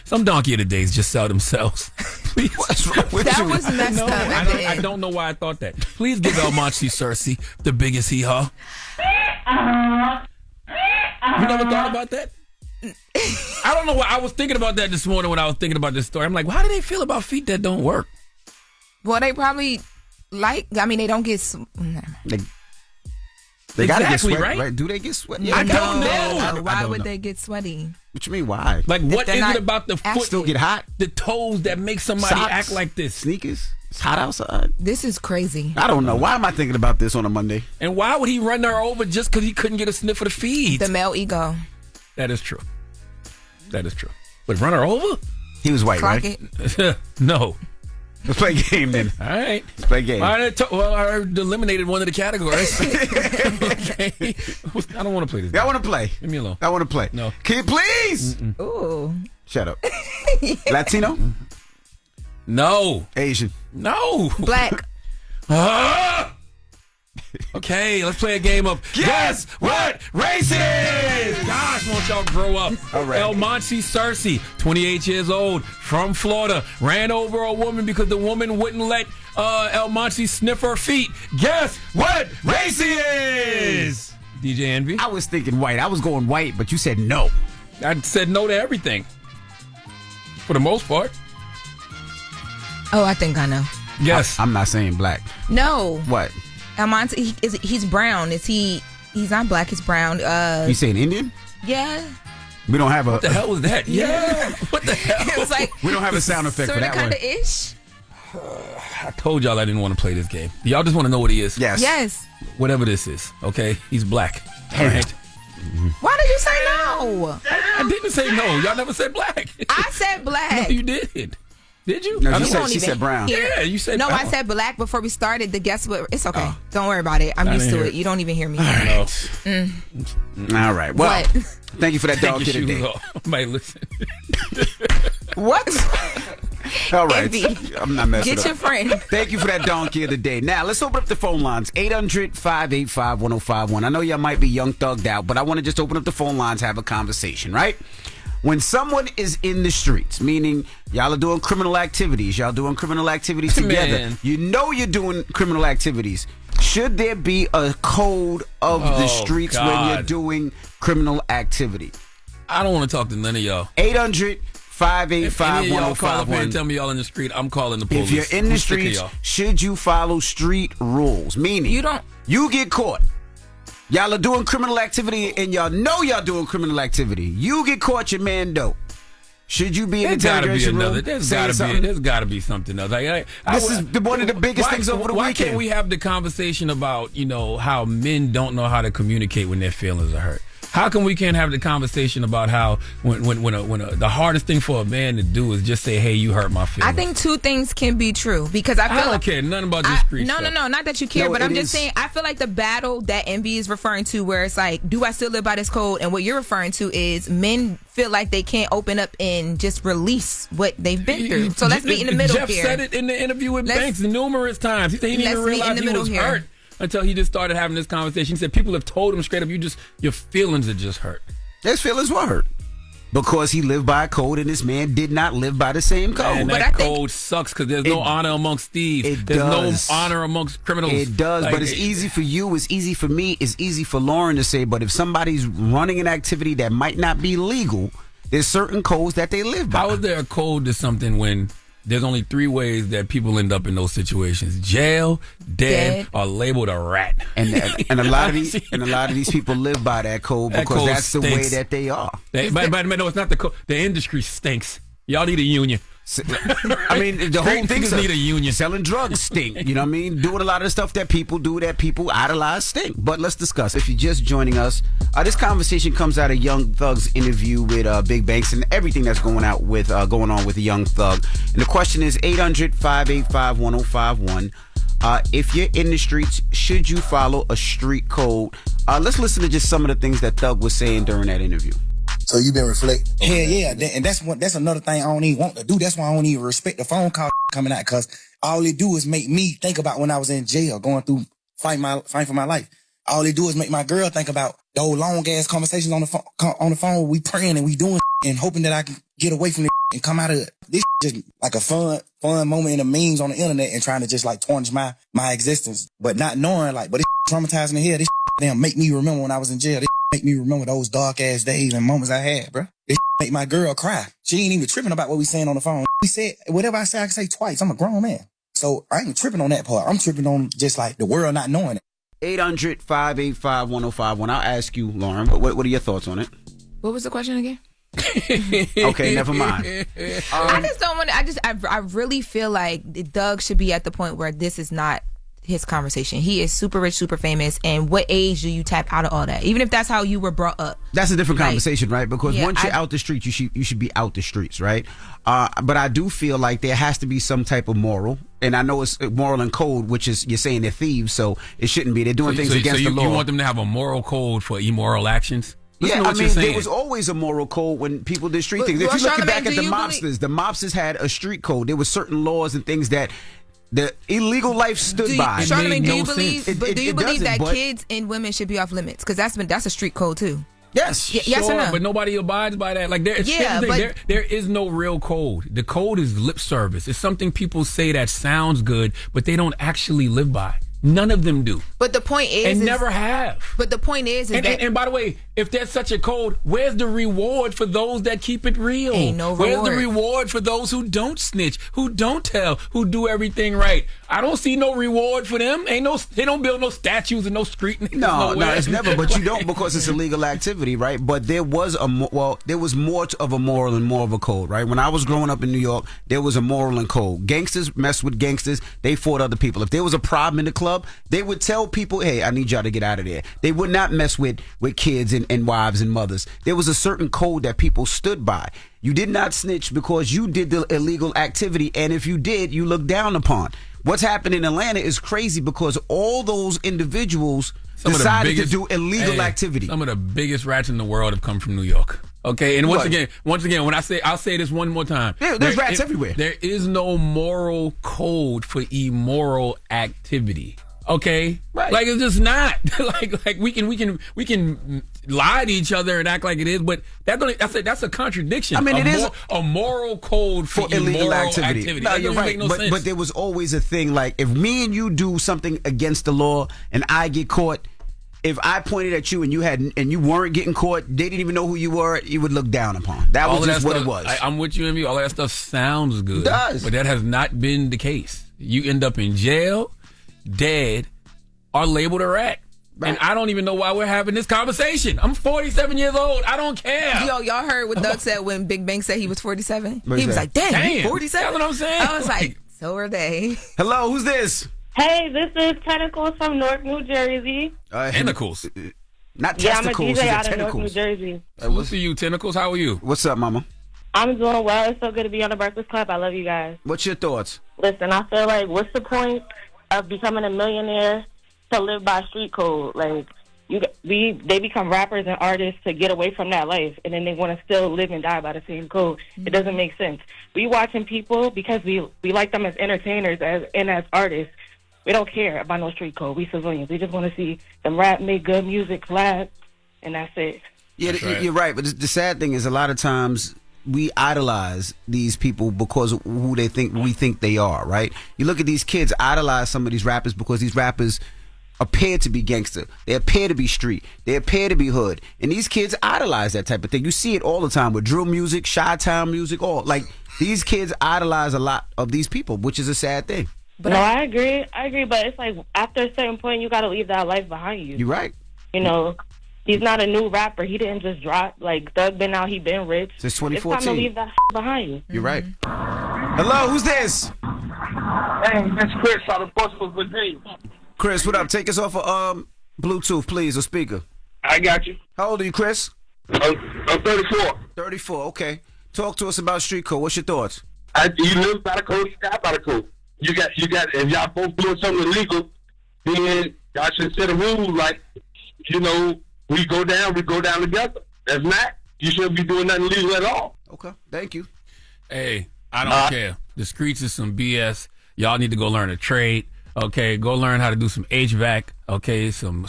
Some donkey of the days just sell themselves. Please. What's wrong with that you? was messed up. I don't know why I thought that. Please give Almansi Cersei the biggest hee-haw. You never thought about that? I don't know why. I was thinking about that this morning when I was thinking about this story. I'm like, how do they feel about feet that don't work? Well, they probably they don't get... They gotta get Exactly, sweaty, right? Do they get sweaty? I don't know. Why would they get sweaty? What you mean, why? Like, what is it about the foot? Still get hot? The toes that make somebody Socks? act like this? Sneakers? It's hot outside. This is crazy. I don't know. Why am I thinking about this on a Monday? And why would he run her over just because he couldn't get a sniff of the feet? The male ego. That is true. But run her over? He was white, Clock right? it. No. Let's play a game then. All right. Let's play a game. I eliminated one of the categories. Okay. I don't want to play this game. I want to play. Leave me alone. I want to play. No. Can you please? Ooh. Shut up. Latino? No. Asian? No. Black. Okay, let's play a game of Guess What Race It Is? Gosh, won't y'all grow up? All right. Almansi Cersei, 28 years old, from Florida, ran over a woman because the woman wouldn't let Almansi sniff her feet. Guess what race he is? DJ Envy? I was thinking white. I was going white, but you said no. I said no to everything. For the most part. Oh, I think I know. Yes. I'm not saying black. No. What? Almansi, he's brown. He's not black, he's brown. You saying Indian? Yeah. We don't have a... What the hell was that? Yeah. What the hell? It was like... We don't have a sound effect for that one. Sort of, kind of ish. I told y'all I didn't want to play this game. Y'all just want to know what he is? Yes. Yes. Whatever this is, okay? He's black. All right. Why did you say no? I didn't say no. Y'all never said black. I said black. No, you did. Did you? No, she said brown. Yeah, you said no, brown. I said black before we started. The guess what? It's okay. Don't worry about it. I'm used to it. You don't even hear me. All right. All right. Well, what? Thank you for that dog kid today. Might listen. What? All right. Envy. I'm not messing Get up. your friend. Thank you for that donkey of the day. Now, let's open up the phone lines. 800-585-1051. I know y'all might be young thugged out, but I want to just open up the phone lines, have a conversation, right? When someone is in the streets, meaning y'all are doing criminal activities, together, Man. you know you're doing criminal activities, should there be a code of the streets when you're God. doing criminal activity? I don't want to talk to none of y'all. 800-585-1051. And tell me y'all in the street, I'm calling the police. If you're in the I'm sick of streets, y'all. should you follow street rules? Meaning, you get caught. Y'all are doing criminal activity, and y'all know y'all doing criminal activity. You get caught, your man dope. Should you be in the interrogation room? There's saying something? got to be something else. This is one of the biggest things over the Why weekend. can't we have the conversation about, how men don't know how to communicate when their feelings are hurt? How come we can't have the conversation about how when the hardest thing for a man to do is just say, "Hey, you hurt my feelings"? I think two things can be true because I feel don't care nothing about this street No, stuff. not that you care, but I'm just saying I feel like the battle that MB is referring to, where it's like, do I still live by this code? And what you're referring to is men feel like they can't open up and just release what they've been through. So let's meet in the middle Jeff here. said it in the interview with Banks numerous times. He said he didn't even realize he was hurt until he just started having this conversation. He said people have told him straight up, your feelings are just hurt. His feelings were hurt because he lived by a code and this man did not live by the same code. And that code sucks because there's no honor amongst thieves. There's no honor amongst criminals. It does, but it's easy for you. It's easy for me. It's easy for Loren to say, but if somebody's running an activity that might not be legal, there's certain codes that they live by. How is there a code to something when there's only 3 ways that people end up in those situations: jail, dead. or labeled a rat? And a lot of these people live by that code because that's the way that they are. But no, it's not the code. The industry stinks. Y'all need a union. I mean, the whole thing need a union. Selling drugs stink. You know what I mean? Doing a lot of the stuff that people do that people idolize stink. But let's discuss. If you're just joining us, this conversation comes out of Young Thug's interview with Big Banks and everything that's going on with the Young Thug. And the question is 800-585-1051. If you're in the streets, should you follow a street code? Let's listen to just some of the things that Thug was saying during that interview. So you been reflecting? Hell yeah, and that's another thing I don't even want to do. That's why I don't even respect the phone call coming out, because all it do is make me think about when I was in jail, going through fighting for my life. All it do is make my girl think about those long ass conversations on the phone. We praying and we doing and hoping that I can get away from it and come out of it. This just like a fun moment in the memes on the internet and trying to just like tarnish my existence, but not knowing but this traumatizing the hell. This damn make me remember when I was in jail. This make me remember those dark ass days and moments I had, bro. This make my girl cry. She ain't even tripping about what we saying on the phone. We said whatever I say, I can say twice. I'm a grown man, so I ain't tripping on that part. I'm tripping on just like the world not knowing it. 800-585-1051. I'll ask you, Loren, what are your thoughts on it? What was the question again? Okay, never mind. I just don't want to. I really feel like Doug should be at the point where this is not his conversation. He is super rich, super famous, and what age do you tap out of all that? Even if that's how you were brought up. That's a different conversation, right? Because once you're out the streets, you should be out the streets, right? But I do feel like there has to be some type of moral, and I know it's moral and code, which is you're saying they're thieves, so it shouldn't be. They're doing things against the law. You want them to have a moral code for immoral actions? Yeah, I mean, there was always a moral code when people did street things. If you look back at the mobsters had a street code. There were certain laws and things that the illegal life stood by. Charlamagne, do you believe that kids and women should be off limits? Because that's a street code too. Yes. Yes or no? But nobody abides by that. Like there is no real code. The code is lip service. It's something people say that sounds good, but they don't actually live by. None of them do. But the point is, never have. But the point is that. And by the way, if there's such a code, where's the reward for those that keep it real? Ain't no reward. Where's the reward for those who don't snitch, who don't tell, who do everything right? I don't see no reward for them. They don't build no statues and no street. No, it's never. But you don't, because it's illegal activity, right? But there was more of a moral and more of a code, right? When I was growing up in New York, there was a moral and code. Gangsters messed with gangsters. They fought other people. If there was a problem in the club, they would tell people, hey, I need y'all to get out of there. They would not mess with kids and wives and mothers. There was a certain code that people stood by. You did not snitch because you did the illegal activity, and if you did, you looked down upon. What's happened in Atlanta is crazy because all those individuals decided to do illegal activity. Some of the biggest rats in the world have come from New York. Okay, and once again, when I'll say this one more time. Yeah, there's rats everywhere. There is no moral code for immoral activity. Okay, right? Like it's just not. like we can lie to each other and act like it is, but that's a contradiction. I mean, it is a moral code for illegal immoral activity. No, that you're doesn't right. make no sense. But there was always a thing like if me and you do something against the law and I get caught, if I pointed at you and you weren't getting caught, they didn't even know who you were, you would look down upon. That was just what it was. I'm with you, MV. All that stuff sounds good. It does. But that has not been the case. You end up in jail, dead, or labeled a rat. Right. And I don't even know why we're having this conversation. I'm 47 years old. I don't care. Yo, y'all heard what Doug said when Big Bang said he was 47? What He was like, damn, 47? That's what I'm saying. I was like, so are they. Hello, who's this? Hey, this is Tentacles from Newark, New Jersey. Tentacles. Not Yeah, I'm a testicles. DJ out of Newark, tentacles. New Jersey. What's to you, Tentacles? How are you? What's up, mama? I'm doing well. It's so good to be on the Breakfast Club. I love you guys. What's your thoughts? Listen, I feel like what's the point of becoming a millionaire to live by street code? Like, they become rappers and artists to get away from that life, and then they want to still live and die by the same code. It doesn't make sense. We watching people because we like them as entertainers and as artists. We don't care about no street code. We civilians. We just want to see them rap, make good music, laugh, and that's it. Yeah, you're right. But the sad thing is a lot of times we idolize these people because of who we think they are, right? You look at these kids idolize some of these rappers because these rappers appear to be gangster. They appear to be street. They appear to be hood. And these kids idolize that type of thing. You see it all the time with drill music, Chi-Town music, these kids idolize a lot of these people, which is a sad thing. But no, I agree. But it's like after a certain point, you got to leave that life behind you. You're right. You know, he's not a new rapper. He didn't just drop. Like, Thug been out. He been rich. Since It's 2014. time to leave that behind you. You're right. Hello, who's this? Hey, it's Chris out of Portsmouth, Virginia. Chris, what up? Take us off of Bluetooth, please, or speaker. I got you. How old are you, Chris? I'm 34. 34, okay. Talk to us about street code. What's your thoughts? You live by the code, you die by the code. You got. If y'all both doing something illegal, then y'all should set a rule like, we go down together. If not, you shouldn't be doing nothing illegal at all. Okay, thank you. Hey, I don't care. The streets is some BS. Y'all need to go learn a trade. Okay, go learn how to do some HVAC. Okay, some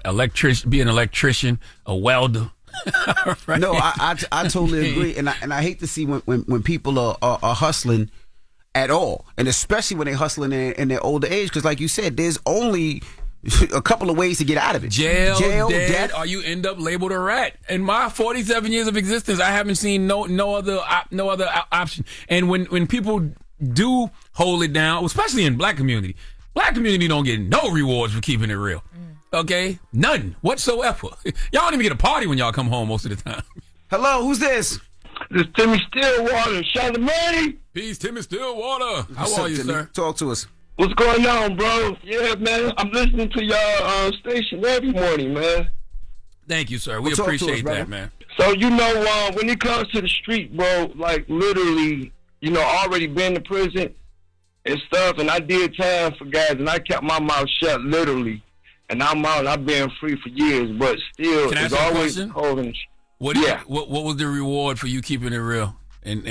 electrician, be an electrician, a welder. Right? No, I totally agree, and I hate to see when people are hustling at all, and especially when they're hustling in their older age, because like you said, there's only a couple of ways to get out of it: jail, dead, death, or you end up labeled a rat. In my 47 years of existence, I haven't seen no other option. And when people do hold it down, especially in black community don't get no rewards for keeping it real. Okay, none whatsoever. Y'all don't even get a party when y'all come home most of the time. Hello, who's this? This is Timmy Stillwater, Charlamagne. Peace, Timmy Stillwater. How are you, Timmy? sir? Talk to us. What's going on, bro? Yeah, man, I'm listening to your station every morning, man. Thank you, sir. We appreciate that, man. So, when it comes to the street, bro, like literally, already been to prison and stuff, and I did time for guys, and I kept my mouth shut, literally. And I'm out, and I've been free for years, but still, Can I it's ask you a always question? holding. What was the reward for you keeping it real and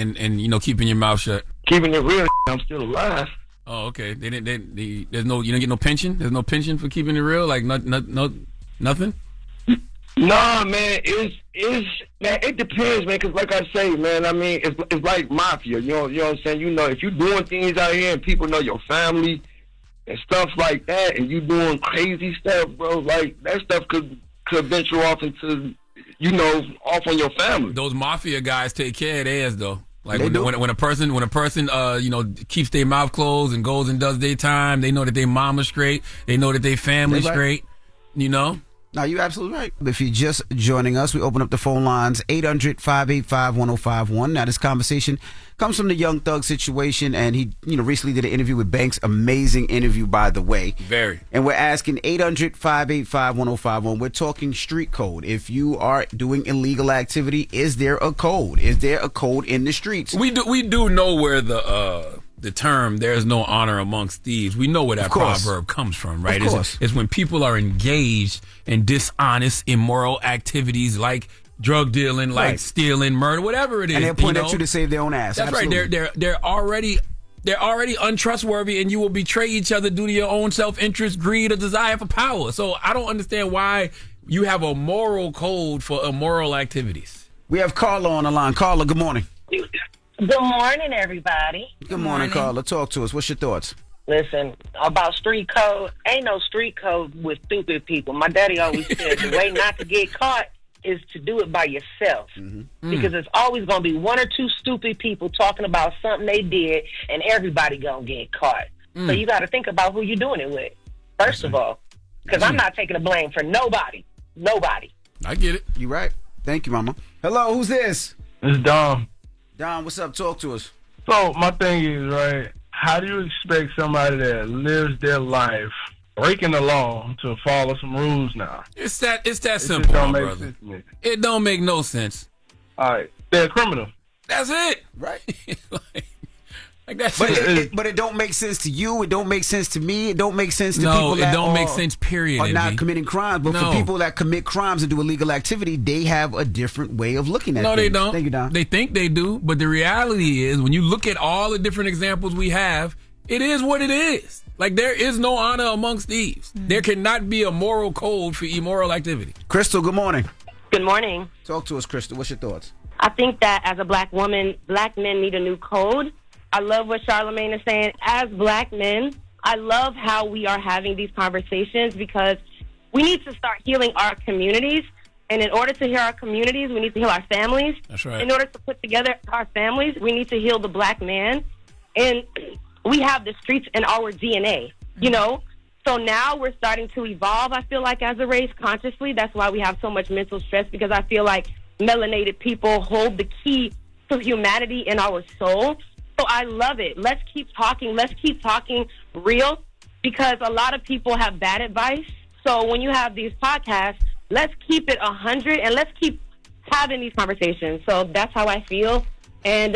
keeping your mouth shut? Keeping it real, I'm still alive. Oh, okay. You didn't get no pension. There's no pension for keeping it real. Like nothing. Nah, man, it depends, man. Cause like I say, man, I mean, it's like mafia. You know what I'm saying? If you're doing things out here and people know your family and stuff like that, and you doing crazy stuff, bro, like that stuff could venture off into, off on your family. Those mafia guys take care of theirs, though. Like when a person keeps their mouth closed and goes and does their time, they know that their mama's straight, they know that their family's straight. No, you're absolutely right. If you're just joining us, we open up the phone lines 800-585-1051. Now, this conversation comes from the Young Thug situation, and he, recently did an interview with Banks. Amazing interview, by the way. Very. And we're asking 800-585-1051. We're talking street code. If you are doing illegal activity, is there a code? Is there a code in the streets? We do know where the term "there's no honor amongst thieves." We know where that proverb comes from, right? Of course. It's when people are engaged in dishonest, immoral activities like drug dealing, like stealing, murder, whatever it is. And they'll point at you to save their own ass. That's Absolutely. right. They're already untrustworthy, and you will betray each other due to your own self-interest, greed, or desire for power. So I don't understand why you have a moral code for immoral activities. We have Carla on the line. Carla, good morning. Good morning, everybody. Good morning, Carla. Talk to us. What's your thoughts? Listen, about street code, ain't no street code with stupid people. My daddy always said the way not to get caught is to do it by yourself. Because there's always going to be one or two stupid people talking about something they did, and everybody going to get caught. So you got to think about who you're doing it with, first of all. Because I'm not taking the blame for nobody. Nobody. I get it. You right. Thank you, Mama. Hello, who's this? It's Dom. Dom, what's up? Talk to us. So my thing is, right, how do you expect somebody that lives their life breaking the law to follow some rules now? It's that simple, don't my make brother. sense to me. It don't make no sense. All right. They're a criminal. That's it. Right. Like that's But it. but it don't make sense to you. It don't make sense to me. It don't make sense to No, people it that don't make are- sense, period, are not NV. committing crimes. But No. for people that commit crimes and do illegal activity, they have a different way of looking at No, things. they don't. Thank you, Don. They think they do, but the reality is, when you look at all the different examples we have, it is what it is. Like, there is no honor amongst thieves. There cannot be a moral code for immoral activity. Crystal, good morning. Good morning. Talk to us, Crystal. What's your thoughts? I think that as a black woman, black men need a new code. I love what Charlamagne is saying. As black men, I love how we are having these conversations because we need to start healing our communities. And in order to heal our communities, we need to heal our families. That's right. In order to put together our families, we need to heal the black man. And we have the streets in our DNA, you know? So now we're starting to evolve, I feel like, as a race consciously. That's why we have so much mental stress, because I feel like melanated people hold the key to humanity in our soul. So I love it. Let's keep talking. Let's keep talking real, because a lot of people have bad advice. So when you have these podcasts, let's keep it 100 and let's keep having these conversations. So that's how I feel. And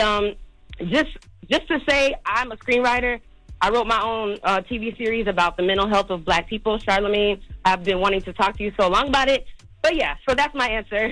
just to say, I'm a screenwriter. I wrote my own TV series about the mental health of black people. Charlamagne, I've been wanting to talk to you so long about it. But yeah, so that's my answer.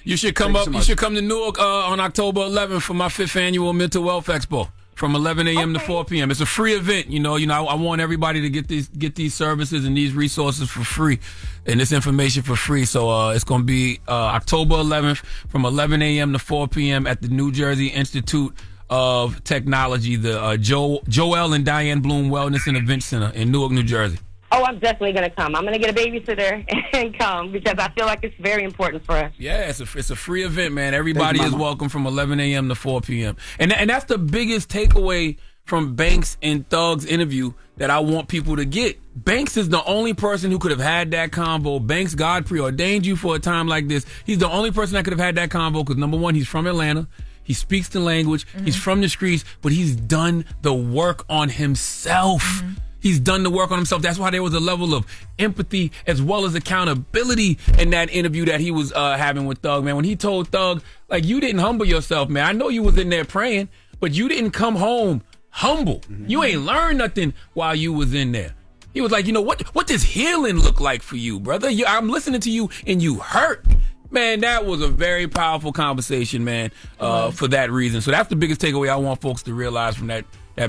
You should come up. You should come to Newark on October 11th for my 5th annual Mental Wealth Expo from 11 a.m. to 4 p.m. It's a free event. You know. I want everybody to get these services and these resources for free, and this information for free. So it's going to be October 11th from 11 a.m. to 4 p.m. at the New Jersey Institute of Technology, the Joel and Diane Bloom Wellness and Event Center in Newark, New Jersey. Oh, I'm definitely going to come. I'm going to get a babysitter and come because I feel like it's very important for us. Yeah, it's a free event, man. Everybody is welcome from 11 a.m. to 4 p.m. And that's the biggest takeaway from Banks and Thug's interview that I want people to get. Banks is the only person who could have had that convo. Banks, God preordained you for a time like this. He's the only person that could have had that convo because, number one, he's from Atlanta. He speaks the language. He's from the streets, but he's done the work on himself. He's done the work on himself. That's why there was a level of empathy as well as accountability in that interview that he was having with Thug, man. When he told Thug, like, you didn't humble yourself, man. I know you was in there praying, but you didn't come home humble. You ain't learned nothing while you was in there. He was like, you know, what does healing look like for you, brother? I'm listening to you and you hurt. Man, that was a very powerful conversation, man, for that reason. So that's the biggest takeaway I want folks to realize from that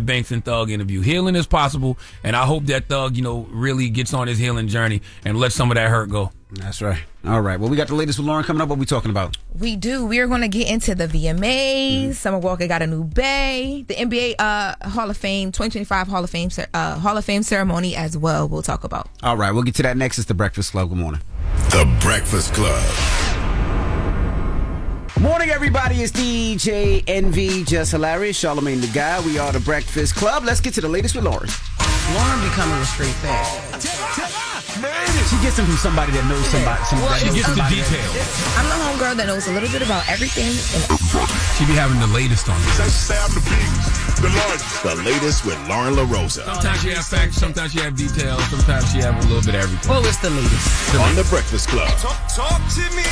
Banks and Thug interview. Healing is possible, and I hope that Thug, really gets on his healing journey and lets some of that hurt go. That's right. All right. Well, we got the latest with Loren coming up. What are we talking about? We do. We are going to get into the VMAs. Summer Walker got a new bae. The NBA Hall of Fame, 2025 Hall of Fame ceremony as well. We'll talk about. All right. We'll get to that next. It's The Breakfast Club. Good morning. The Breakfast Club. Morning, everybody. It's DJ NV, Jess Hilarious, Charlamagne the Guy. We are The Breakfast Club. Let's get to the latest with Loren. Loren becoming a straight fact. She gets them from somebody that knows somebody. She gets the details. I'm the homegirl that knows a little bit about everything. She be having the latest on you. The latest with Loren LoRosa. Sometimes she have facts, sometimes she have details, sometimes she have a little bit of everything. Well, it's the latest. On The Breakfast Club. Talk to me.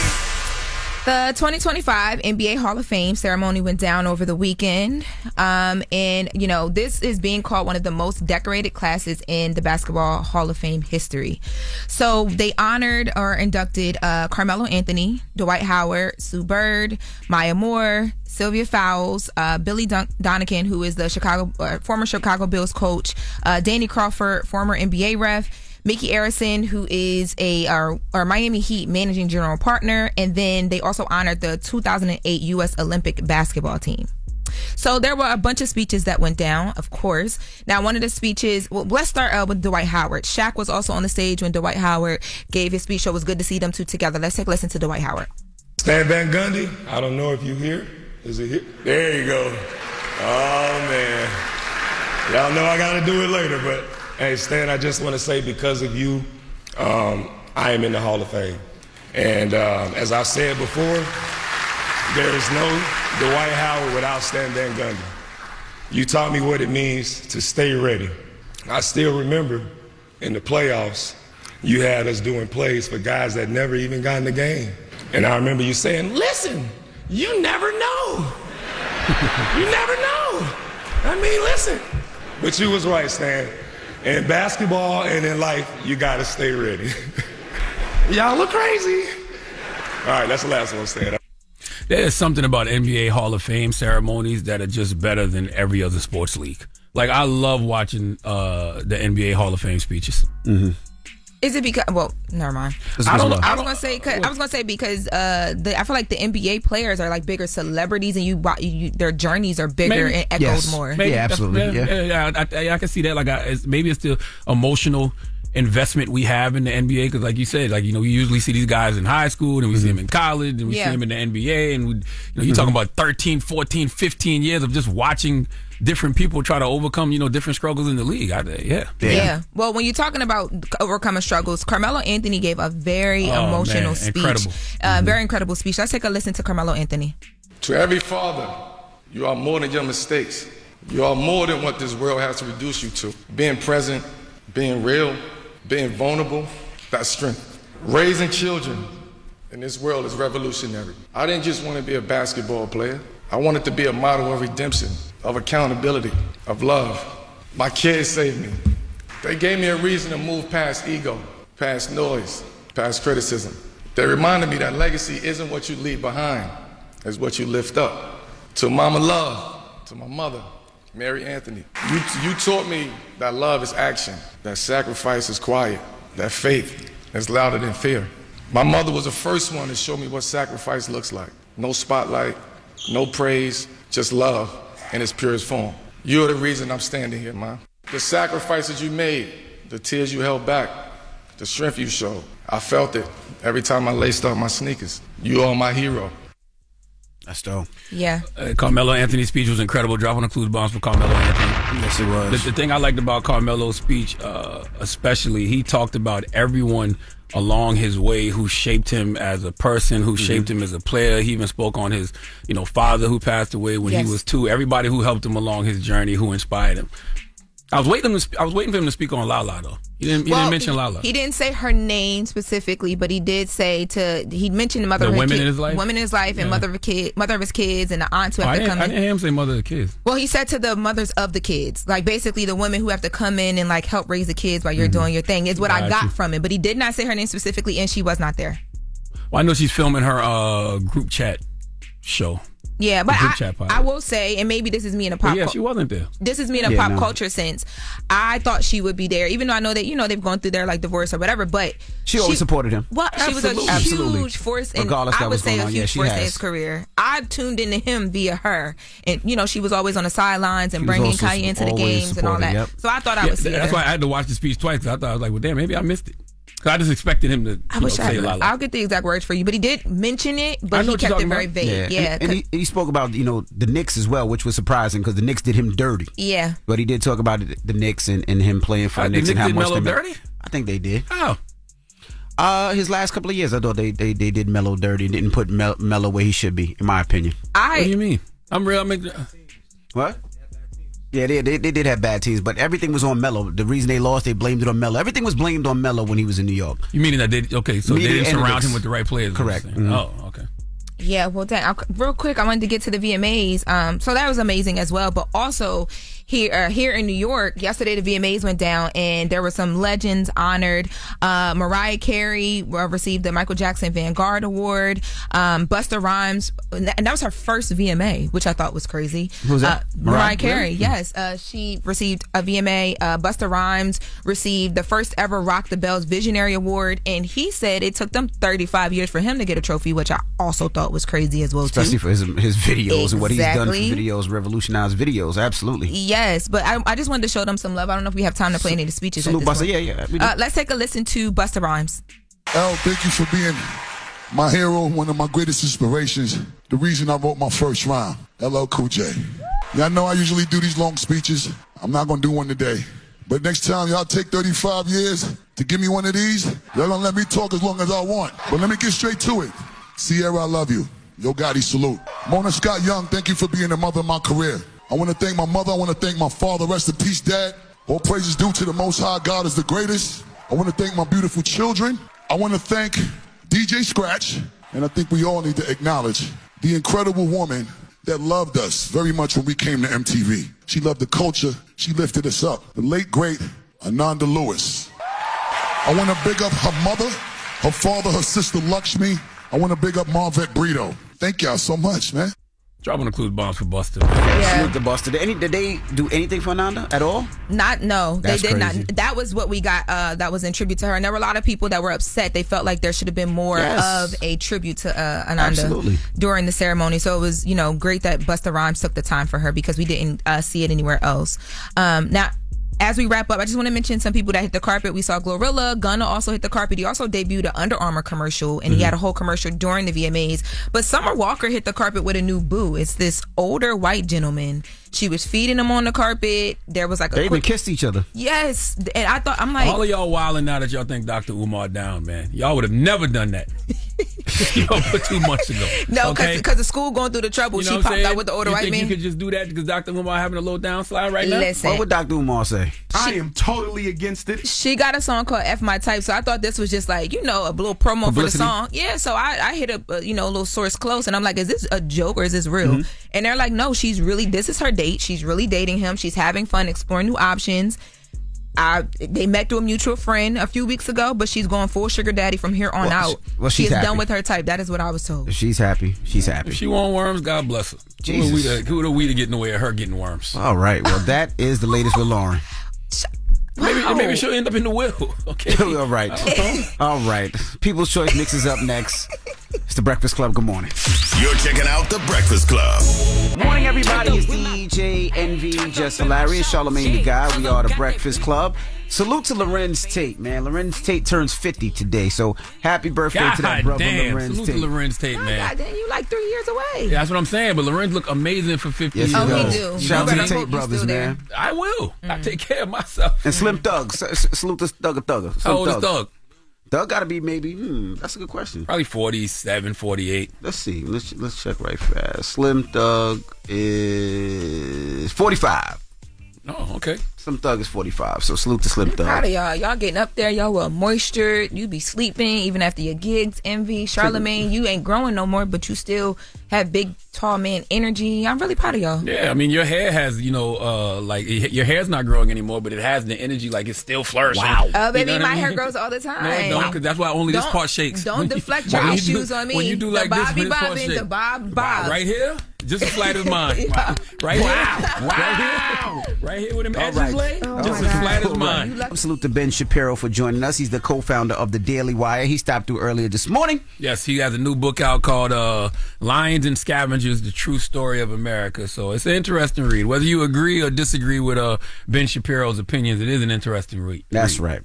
The 2025 NBA Hall of Fame ceremony went down over the weekend. This is being called one of the most decorated classes in the Basketball Hall of Fame history. So they honored or inducted Carmelo Anthony, Dwight Howard, Sue Bird, Maya Moore, Sylvia Fowles, Billy Donovan, who is the former Chicago Bulls coach, Danny Crawford, former NBA ref, Mickey Arison, who is our Miami Heat managing general partner, and then they also honored the 2008 U.S. Olympic basketball team. So there were a bunch of speeches that went down, of course. Now, one of the speeches, well, let's start with Dwight Howard. Shaq was also on the stage when Dwight Howard gave his speech, so it was good to see them two together. Let's take a listen to Dwight Howard. Stan Van Gundy, I don't know if you're here. Is it here? There you go. Oh, man. Y'all know I got to do it later, but hey, Stan, I just want to say because of you, I am in the Hall of Fame. And as I said before, there is no Dwight Howard without Stan Van Gundy. You taught me what it means to stay ready. I still remember in the playoffs, you had us doing plays for guys that never even got in the game. And I remember you saying, listen, you never know. You never know. I mean, listen. But you was right, Stan. In basketball and in life, you got to stay ready. Y'all look crazy. All right, that's the last one, Stan. There's something about NBA Hall of Fame ceremonies that are just better than every other sports league. Like, I love watching the NBA Hall of Fame speeches. Mm-hmm. Is it because? Well, never mind. I was gonna say because I feel like the NBA players are like bigger celebrities, and their journeys are bigger and echoed more. Maybe. Yeah, absolutely. I can see that. Like, maybe it's the emotional investment we have in the NBA, because like you said, like, you know, we usually see these guys in high school, and we see them in college, and we see them in the NBA, and we, you know, you're talking about 13, 14, 15 years of just watching different people try to overcome, you know, different struggles in the league. Yeah. Well, when you're talking about overcoming struggles, Carmelo Anthony gave a very emotional speech. Incredible. Very incredible speech. Let's take a listen to Carmelo Anthony. To every father, you are more than your mistakes. You are more than what this world has to reduce you to. Being present, being real, being vulnerable, that's strength. Raising children in this world is revolutionary. I didn't just want to be a basketball player. I wanted to be a model of redemption, of accountability, of love. My kids saved me. They gave me a reason to move past ego, past noise, past criticism. They reminded me that legacy isn't what you leave behind, it's what you lift up. To Mama Love, to my mother, Mary Anthony. You taught me that love is action, that sacrifice is quiet, that faith is louder than fear. My mother was the first one to show me what sacrifice looks like. No spotlight, no praise, just love in its purest form. You're the reason I'm standing here, Ma. The sacrifices you made, the tears you held back, the strength you showed, I felt it every time I laced up my sneakers. You are my hero. That's dope. Yeah. Carmelo Anthony's speech was incredible. Dropping the clues bombs for Carmelo Anthony. Yes, it was. The thing I liked about Carmelo's speech, especially, he talked about everyone along his way who shaped him as a person, who shaped him as a player. He even spoke on his, you know, father who passed away when he was 2. Everybody who helped him along his journey, who inspired him. I was waiting for him to speak on Lala, though. He didn't mention Lala. He didn't say her name specifically, but he did say he mentioned the mother of women in his life, and mother of his kids, and the aunts who have to come in. I didn't hear him say mother of the kids. Well, he said to the mothers of the kids, like basically the women who have to come in and like help raise the kids while you're doing your thing, is what I got from it. But he did not say her name specifically, and she was not there. Well, I know she's filming her group chat show. Yeah, but I will say, and maybe this is me in a pop. Yeah, she wasn't there. This is me in a pop culture sense. I thought she would be there, even though I know that, you know, they've gone through their like divorce or whatever. But she always supported him. Well, she was a huge force, and I would say a huge force in his career. I tuned into him via her, and you know, she was always on the sidelines and bringing Cayenne to the games and all that. Yep. So I thought I would see her. That's why I had to watch the speech twice. Because I thought, I was like, well, damn, maybe I missed it. I just expected him to say Lala. I'll get the exact words for you, but he did mention it, but he kept it very vague. Yeah. And he spoke about, you know, the Knicks as well, which was surprising because the Knicks did him dirty. Yeah. But he did talk about the Knicks and him playing for the Knicks and how much they dirty. I think they did. How? His last couple of years, I thought they did Melo dirty and didn't put Melo where he should be, in my opinion. What do you mean? What? Yeah, they did have bad teams, but everything was on Melo. The reason they lost, they blamed it on Melo. Everything was blamed on Melo when he was in New York. You meaning that they didn't surround him with the right players? Correct. Oh, okay. Yeah, well, real quick, I wanted to get to the VMAs. So that was amazing as well. But also here in New York, yesterday the VMAs went down and there were some legends honored. Mariah Carey received the Michael Jackson Vanguard Award. Busta Rhymes, and that was her first VMA, which I thought was crazy. Who's that? Mariah Carey, yes. She received a VMA. Busta Rhymes received the first ever Rock the Bells Visionary Award, and he said it took them 35 years for him to get a trophy, which I also thought was crazy as well, especially for his videos and what he's done for Exactly. videos, revolutionized videos. Absolutely. Yes, but I just wanted to show them some love. I don't know if we have time to play any of the speeches. Salute at this Busta. point. Yeah, we do. Let's take a listen to Busta Rhymes. Al, thank you for being my hero, one of my greatest inspirations. The reason I wrote my first rhyme, LL Cool J. Y'all know I usually do these long speeches. I'm not gonna do one today. But next time y'all take 35 years to give me one of these, y'all gonna let me talk as long as I want. But let me get straight to it. Sierra, I love you. Yo Gotti, salute. Mona Scott Young, thank you for being the mother of my career. I want to thank my mother. I want to thank my father. Rest in peace, Dad. All praises due to the Most High. God is the greatest. I want to thank my beautiful children. I want to thank DJ Scratch. And I think we all need to acknowledge the incredible woman that loved us very much when we came to MTV. She loved the culture. She lifted us up. The late, great Ananda Lewis. I want to big up her mother, her father, her sister Lakshmi. I want to big up Marvette Brito. Thank y'all so much, man. Dropping the clues bombs for Busta. Salute to Busta. Did they do anything for Ananda at all? No, That's they did crazy. not. That was what we got. That was in tribute to her, and there were a lot of people that were upset. They felt like there should have been more of a tribute to Ananda Absolutely. during the ceremony. So it was, great that Busta Rhymes took the time for her because we didn't see it anywhere else. Now, as we wrap up, I just want to mention some people that hit the carpet. We saw Glorilla. Gunna also hit the carpet. He also debuted an Under Armour commercial, and he had a whole commercial during the VMAs. But Summer Walker hit the carpet with a new boo. It's this older white gentleman. She was feeding him on the carpet. There was like They even kissed each other. Yes, and I thought, I'm like, all of y'all wilding now that y'all think Dr. Umar down, man. Y'all would have never done that. But 2 months ago. no, okay? because the school going through the trouble. You know She what I'm popped saying? out with the older You white think man. you could just do that because Dr. Umar having a little downslide right now? Listen. What would Dr. Umar say? I am totally against it. She got a song called F My Type, so I thought this was just like, a little promo Publicity. for the song. Yeah, so I hit a little source close, and I'm like, is this a joke or is this real? Mm-hmm. And they're like, no, this is her date. She's really dating him. She's having fun, exploring new options. They met through a mutual friend a few weeks ago, but she's going full sugar daddy from here on out. well, she she's is happy. done with her type. That is what I was told. She's happy. She's happy. If she want worms, God bless her. Jesus. Who are we to get in the way of her getting worms? All right. Well, that is the latest with Lauren. Maybe she'll end up in the will. Okay. All right. All right. People's Choice mixes up next. It's the Breakfast Club. Good morning. You're checking out the Breakfast Club. Morning, everybody. It's DJ Envy, Jess Hilarious, Charlamagne the Guy. We are the Breakfast Club. Salute to Lorenz Tate, man. Lorenz Tate turns 50 today, so happy birthday to that brother, damn. Lorenz Salute Tate. to Lorenz Tate, man. God damn, you like 3 years away. Yeah, that's what I'm saying. But Lorenz look amazing for 50 Yes, years he old. does. He do. Shout out to the I hope Tate you brothers, still there. man. I will. I take care of myself. And Slim Thug. Salute to Thugger. How old is Thug? Thug got to be maybe, that's a good question. Probably 47, 48. Let's see. Let's check right fast. Slim Thug is 45. Oh, okay. Slim Thug is 45, so salute to Slim Proud Thug. of y'all. Y'all getting up there. Y'all were moistured. You be sleeping even after your gigs. Envy, Charlamagne, you ain't growing no more, but you still have big, tall man energy. I'm really proud of y'all. Yeah, I mean, your hair has, your hair's not growing anymore, but it has the energy, like it's still flourishing. Wow. Oh, baby, You know what my I mean? hair grows all the time. No, it don't, because that's why only this Don't- part shakes. Don't When you- deflect your when you issues do- on me. When you do The like this, Bobby when this part bobbing, shakes. the Bob. Right here, just as flat as mine. Right here. Wow. Right here where them All edges right. lay, Oh just my as God. flat as All mine. right. Salute to Ben Shapiro for joining us. He's the co-founder of the Daily Wire. He stopped through earlier this morning. Yes, he has a new book out called Lions and Scavengers, The True Story of America. So it's an interesting read. Whether you agree or disagree with Ben Shapiro's opinions, it is an interesting read. That's right.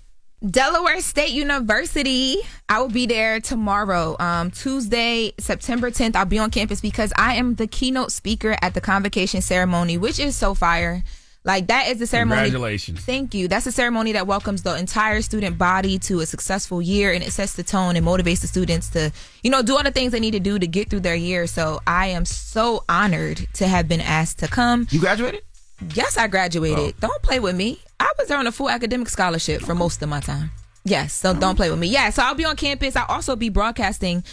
Delaware State University. I will be there tomorrow, Tuesday, September 10th. I'll be on campus because I am the keynote speaker at the convocation ceremony, which is so fire. Like, that is the ceremony. Congratulations. Thank you. That's a ceremony that welcomes the entire student body to a successful year, and it sets the tone and motivates the students to, do all the things they need to do to get through their year. So I am so honored to have been asked to come. You graduated? Yes, I graduated. Don't play with me. I was there on a full academic scholarship for most of my time. Yes, so don't play with me. Yeah, so I'll be on campus. I'll also be broadcasting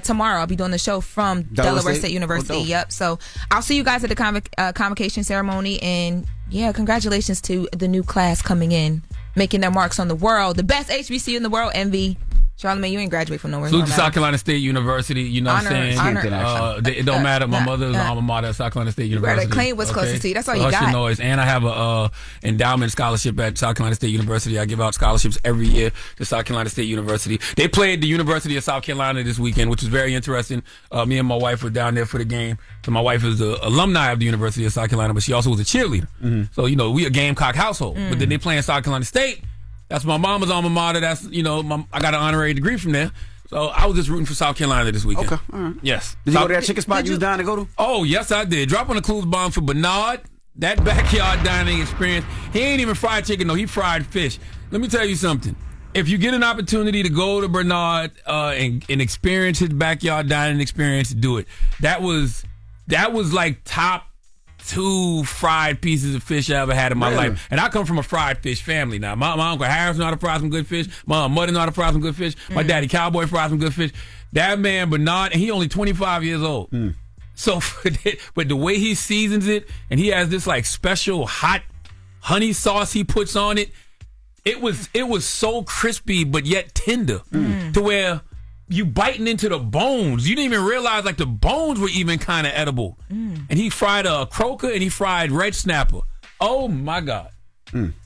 tomorrow. I'll be doing the show from Delaware State University. Yep. So I'll see you guys at the convocation ceremony. And yeah, congratulations to the new class coming in, making their marks on the world. The best HBCU in the world, Envy. Charlamagne, you ain't graduate from nowhere. Salute to South Carolina State University. You know what I'm saying? It don't matter. My mother's alma mater at South Carolina State University. You better claim what's closest to you. That's all you got. Noise. And I have a endowment scholarship at South Carolina State University. I give out scholarships every year to South Carolina State University. They played the University of South Carolina this weekend, which was very interesting. Me and my wife were down there for the game. So my wife is an alumni of the University of South Carolina, but she also was a cheerleader. Mm-hmm. So, we a Gamecock household. Mm-hmm. But then they play in South Carolina State. That's my mama's alma mater. That's, I got an honorary degree from there. So I was just rooting for South Carolina this weekend. Okay, all right. Yes. Did you go to that chicken spot you was dying to go to? Oh, yes, I did. Drop on the clues bomb for Bernard. That backyard dining experience. He ain't even fried chicken, though. He fried fish. Let me tell you something. If you get an opportunity to go to Bernard and experience his backyard dining experience, do it. That was like top 2 fried pieces of fish I ever had in my life. And I come from a fried fish family now. My Uncle Harris know how to fry some good fish. My mother know how to fry some good fish. My daddy Cowboy fry some good fish. That man, Bernard, and he only 25 years old. So, but the way he seasons it, and he has this like special hot honey sauce he puts on it, it was so crispy but yet tender to where you biting into the bones. You didn't even realize like the bones were even kind of edible. And he fried a croaker and he fried red snapper. Oh my God.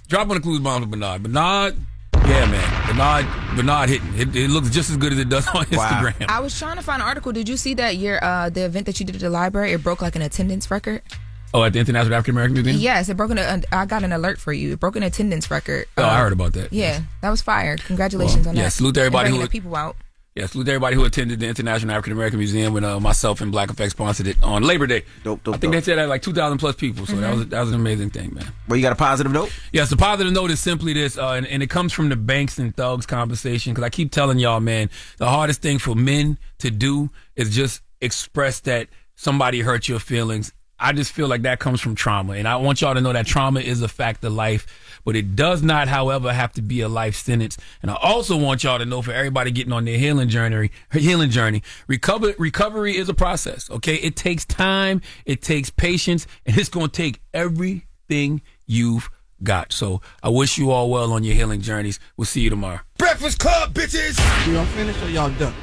Drop on the clues bomb to Bernard. Bernard, yeah, man. Bernard hitting. It looks just as good as it does on Instagram. I was trying to find an article. Did you see that the event that you did at the library, it broke like an attendance record? Oh, at the International African American Museum? Yes, it broke I got an alert for you. It broke an attendance record. Oh, I heard about that. Yeah, that was fire. Congratulations on that. Yeah, salute to everybody who people out. Yeah, salute to everybody who attended the International African American Museum when myself and Black Effect sponsored it on Labor Day. Dope. I think they said that like 2,000 plus people, so that was an amazing thing, man. Well, you got a positive note? Yes, the positive note is simply this, and it comes from the Banks and Thugs conversation, because I keep telling y'all, man, the hardest thing for men to do is just express that somebody hurt your feelings. I just feel like that comes from trauma, and I want y'all to know that trauma is a fact of life, but it does not, however, have to be a life sentence. And I also want y'all to know, for everybody getting on their healing journey, recovery is a process, okay? It takes time, it takes patience, and it's going to take everything you've got. So I wish you all well on your healing journeys. We'll see you tomorrow. Breakfast Club, bitches! Y'all finished or y'all done?